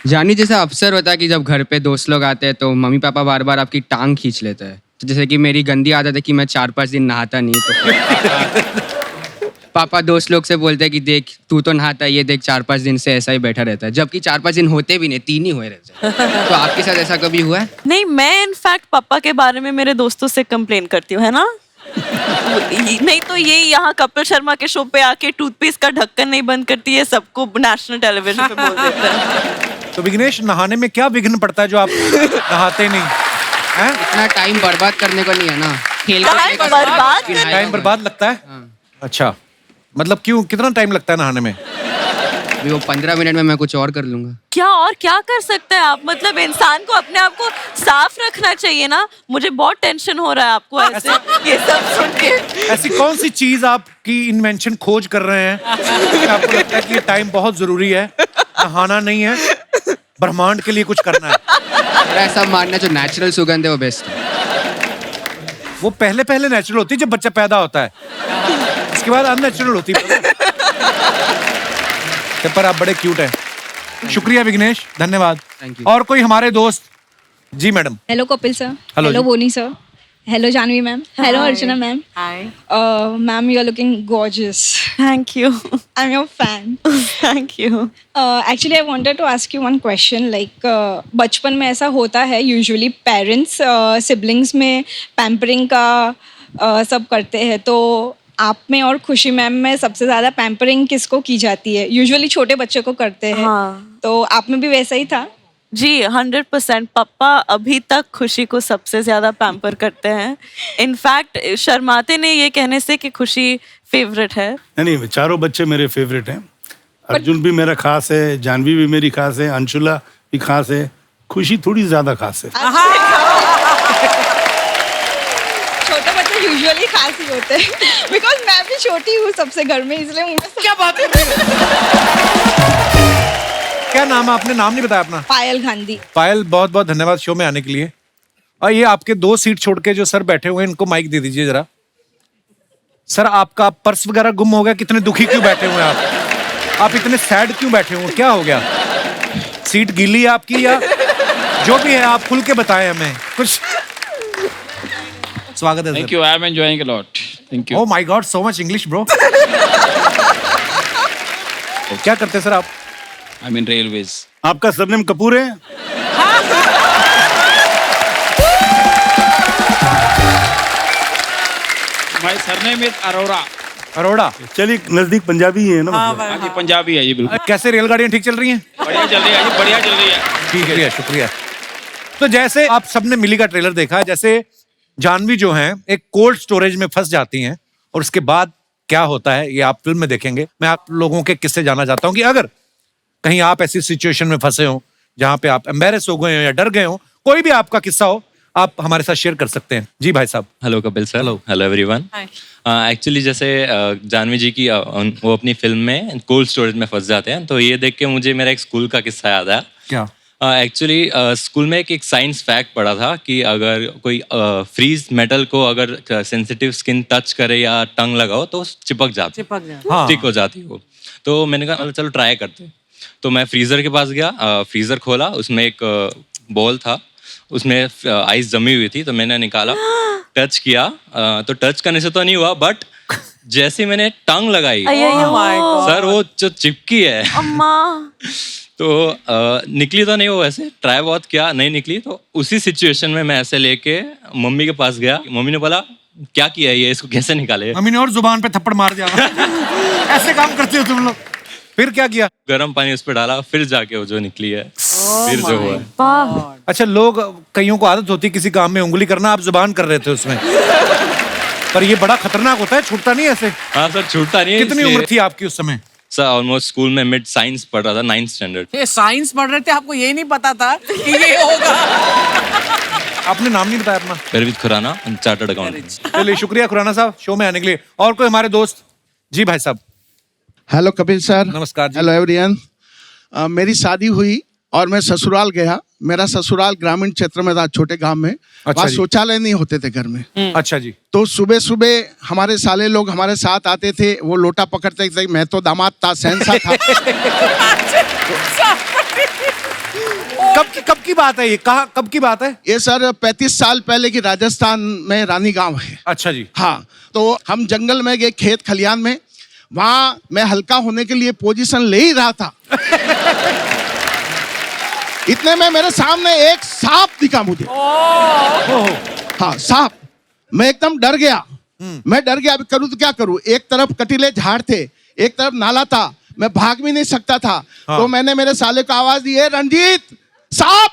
जानवी, जैसे अक्सर होता है कि जब घर पे दोस्त लोग आते हैं तो मम्मी पापा बार बार आपकी टांग खींच लेते हैं। तो जैसे कि मेरी गंदी आदत है कि मैं 4-5 दिन नहाता नहीं, तो पापा दोस्त लोग से बोलते हैं कि देख तू तो नहाता है, ये देख 4-5 दिन से ऐसा ही बैठा रहता है, जबकि 4-5 दिन होते भी नहीं, 3 ही हुए रहते हैं। तो आपके साथ ऐसा कभी हुआ है? नहीं, मैं इनफैक्ट पापा के बारे में मेरे दोस्तों से कंप्लेन करती हूँ, है ना? नहीं तो ये यहाँ कपिल शर्मा के शो पे आके टूथपेस्ट का ढक्कन नहीं बंद करती है, सबको नेशनल टेलीविजन पे बोल देते हैं। तो विघ्नेश, नहाने में क्या विघ्न पड़ता है जो आप नहाते नहीं हैं? इतना टाइम बर्बाद करने को नहीं है ना, खेल टाइम बर्बाद टाइम बर्बाद लगता है? अच्छा, मतलब क्यों, कितना टाइम लगता है नहाने में? अभी वो 15 मिनट में मैं कुछ और कर लूंगा। क्या और क्या कर सकते हैं आप? मतलब इंसान को अपने आप को साफ रखना चाहिए ना। मुझे बहुत टेंशन हो रहा है आपको ऐसे ये सब सुन के। ऐसी कौन सी चीज आपकी इन्वेंशन खोज कर रहे हैं कि आपको लगता है कि टाइम बहुत जरूरी है, नहाना नहीं है, ब्रह्मांड के लिए कुछ करना है? मेरा ऐसा मानना, जो नेचुरल सुगंध है वो बेस्ट है। वो पहले पहले नेचुरल होती है जब बच्चा पैदा होता है, उसके बाद अननेचुरल होती है। पर आप बड़े क्यूट हैं। शुक्रिया विघ्नेश, धन्यवाद। Thank you. और कोई हमारे दोस्त? जी madam. Hello Kapil sir. Hello hello जी। Boney sir. Hello, Janvi ma'am. Hello, Hi. Archana ma'am. Hi. Ma'am, you're looking gorgeous. Thank you. I'm your fan. Thank you. Actually, I wanted to ask you one question. Like, बचपन में ऐसा होता है usually parents siblings में pampering का सब करते हैं, तो आप में और खुशी मैम में सबसे ज़्यादा पैम्परिंग किसको की जाती है? यूजुअली छोटे बच्चे को करते हैं, हाँ। तो आप में भी वैसा ही था? जी 100%। पापा अभी तक खुशी को सबसे ज्यादा पैम्पर करते हैं। इनफैक्ट शर्माते ने ये कहने से कि खुशी फेवरेट है। नहीं, चारों बच्चे मेरे फेवरेट हैं। अर्जुन भी मेरा खास है, जानवी भी मेरी खास है, अंशुला भी खास है, खुशी थोड़ी ज्यादा खास है। छोटे बच्चे यूजुअली खास ही होते हैं, बिकॉज मैं भी छोटी हूँ सबसे घर में, इसलिए मुझे क्या बात है? क्या नाम है? आपने नाम नहीं बताया अपना। पायल गांधी। पायल, बहुत बहुत धन्यवाद शो में आने के लिए। और ये आपके 2 सीट छोड़ के जो सर बैठे हुए हैं, इनको माइक दे दीजिए जरा। सर, आपका पर्स वगैरह गुम हो गया? कितने दुखी क्यों बैठे हुए हैं आप इतने सैड क्यों बैठे हुए? क्या हो गया? सीट गीली है आपकी या जो भी है? आप खुल के बताएं हमें कुछ। स्वागत है। Thank you. I am enjoying a lot. Thank you. Oh my God, so much English, bro. क्या करते हैं सर आप? I'm in railways. आपका सरनेम कपूर है? My surname is Arora. Arora. चलिए, नजदीक पंजाबी ही है ना? हाँ जी, पंजाबी है ये बिल्कुल। कैसे रेलगाड़ियां ठीक चल रही हैं? बढ़िया चल रही है जी, बढ़िया चल रही है। ठीक है, शुक्रिया। तो जैसे आप सबने मिली का ट्रेलर देखा, जैसे जानवी जो हैं एक कोल्ड स्टोरेज में फंस जाती हैं और उसके बाद क्या होता है ये आप फिल्म में देखेंगे। मैं आप लोगों के किस्से जानना चाहता हूं कि अगर कहीं आप ऐसी सिचुएशन में फंसे हो जहां पे आप एम्बेरस हो गए हो या डर गए हो, कोई भी आपका किस्सा हो, आप हमारे साथ शेयर कर सकते हैं। जी भाई साहब। Hello Kapil sir. Hello everyone. Actually जैसे जानवी जी की वो अपनी फिल्म में कोल्ड स्टोरेज में फंस जाते हैं, तो ये देख के मुझे मेरा एक स्कूल का किस्सा याद आया। क्या? एक्चुअली स्कूल में एक साइंस फैक्ट पढ़ा था कि अगर कोई फ्रीज मेटल को अगर सेंसिटिव स्किन टच करे या टंग लगाओ तो चिपक जाती है, स्टिक हो जाती है वो। तो मैंने कहा चलो ट्राई करते हैं। तो मैं फ्रीजर के पास गया, फ्रीजर खोला, उसमें एक बॉल था, उसमें आइस जमी हुई थी, तो मैंने निकाला, टच किया, तो टच करने से तो नहीं हुआ, बट जैसे मैंने टंग लगाई सर वो जो चिपकी है तो निकली तो नहीं वो, वैसे ट्राई बहुत किया, नहीं निकली। तो उसी सिचुएशन में मैं ऐसे लेके मम्मी के पास गया, मम्मी ने बोला क्या किया ये, इसको कैसे निकाले? मम्मी ने और जुबान पे थप्पड़ मार दिया। ऐसे काम करते हो तुम लोग? फिर क्या किया? गर्म पानी उस पर डाला, फिर जाके वो जो निकली है फिर जो हुआ है। अच्छा, लोग कईयों को आदत होती है किसी काम में उंगली करना, आप जुबान कर रहे थे उसमें। पर ये बड़ा खतरनाक होता है, छूटता नहीं ऐसे? हाँ सर, छूटता नहीं। कितनी उम्र थी आपकी उस समय? सर ऑलमोस्ट स्कूल में मिड साइंस पढ़ रहा था, 9th स्टैंडर्ड। ये साइंस पढ़ रहे थे, आपको ये नहीं पता था कि ये होगा? आपने नाम नहीं बताया अपना? परवीत खुराना, चार्टर्ड अकाउंटेंट। चलिए, शुक्रिया खुराना साहब शो में आने के लिए। और कोई हमारे दोस्त? जी भाई साहब। Hello Kapil sir. नमस्कार जी। Hello everyone. मेरी शादी हुई और मैं ससुराल गया। मेरा ससुराल ग्रामीण क्षेत्र में था, छोटे गांव में। वहाँ शौचालय नहीं होते थे घर में। अच्छा जी। तो सुबह सुबह हमारे साले लोग हमारे साथ आते थे, वो लोटा पकड़ते थे, मैं तो दामाद था, सहनसा था। कब की बात है ये? कहाँ, कब की बात है ये? सर 35 साल पहले की, राजस्थान में रानी गांव है। अच्छा जी। हाँ, तो हम जंगल में गए, खेत खलियान में, वहां मैं हल्का होने के लिए पोजीशन ले ही रहा था। इतने में मेरे सामने एक सांप दिखा मुझे। हाँ, सांप। मैं एकदम डर गया। मैं डर गया, अभी करूँ तो क्या करूँ? एक तरफ कटीले झाड़ थे, एक तरफ नाला था, मैं भाग भी नहीं सकता था। तो मैंने मेरे साले को आवाज दी, रंजीत सांप।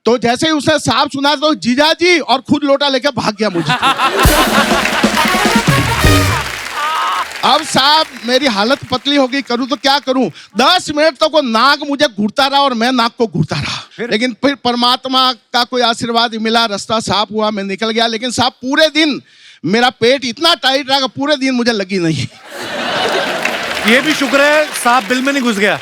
तो जैसे ही उसने सांप सुना तो जीजा जी, और खुद लोटा लेके भाग गया मुझे। अब साहब मेरी हालत पतली हो गई, करूं तो क्या करूं? 10 मिनट तक वो नाग मुझे घूरता रहा और मैं नाग को घूरता रहा। लेकिन फिर परमात्मा का कोई आशीर्वाद मिला, रास्ता साफ हुआ, मैं निकल गया। लेकिन साहब पूरे दिन मेरा पेट इतना टाइट रहा कि पूरे दिन मुझे लगी नहीं। ये भी शुक्र है सांप बिल में नहीं घुस गया।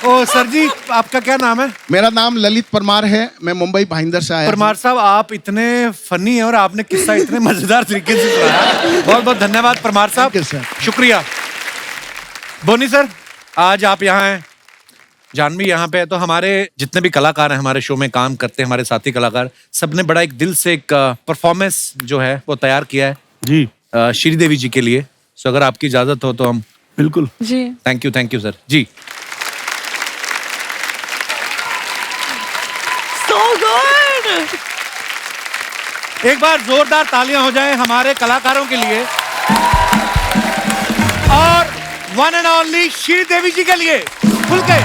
ओ सर जी, आपका क्या नाम है? मेरा नाम ललित परमार है, मैं मुंबई भाईंदर से आया। परमार साहब, आप इतने फनी हैं और आपने किस्सा इतने मजेदार तरीके से सुनाया। बहुत बहुत धन्यवाद परमार साहब, शुक्रिया। बोनी सर, आज आप यहाँ हैं, जानवी यहाँ पे है, तो हमारे जितने भी कलाकार हैं हमारे शो में काम करते हैं, हमारे साथी कलाकार, सबने बड़ा एक दिल से एक परफॉर्मेंस जो है वो तैयार किया है जी श्रीदेवी जी के लिए। सो अगर आपकी इजाजत हो तो हम बिल्कुल जी thank you sir ji. so good एक बार जोरदार तालियां हो जाएं हमारे कलाकारों के लिए और वन एंड ओनली श्रीदेवी जी के लिए खुल के।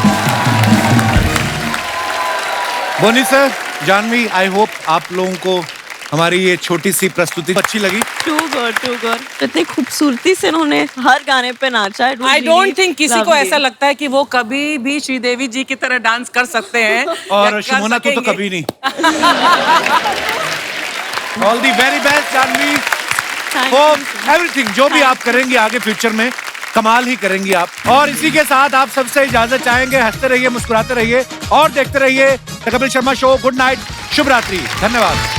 बोनी सर, जानवी, आई होप आप लोगों को हमारी ये छोटी सी प्रस्तुति अच्छी लगी। टू गुड इतनी खूबसूरती से उन्होंने हर गाने पे नाचा है। आई डोंट थिंक किसी को ऐसा लगता है कि वो कभी भी श्रीदेवी जी की तरह डांस कर सकते हैं और शुमोना तो कभी नहीं। All the very best Janhvi for everything. जो भी आप करेंगे आगे फ्यूचर में कमाल ही करेंगी आप। और इसी के साथ आप सबसे इजाजत चाहेंगे। हंसते रहिए, मुस्कुराते रहिए और देखते रहिए the Kapil Sharma show. Good night, शुभ रात्रि, धन्यवाद।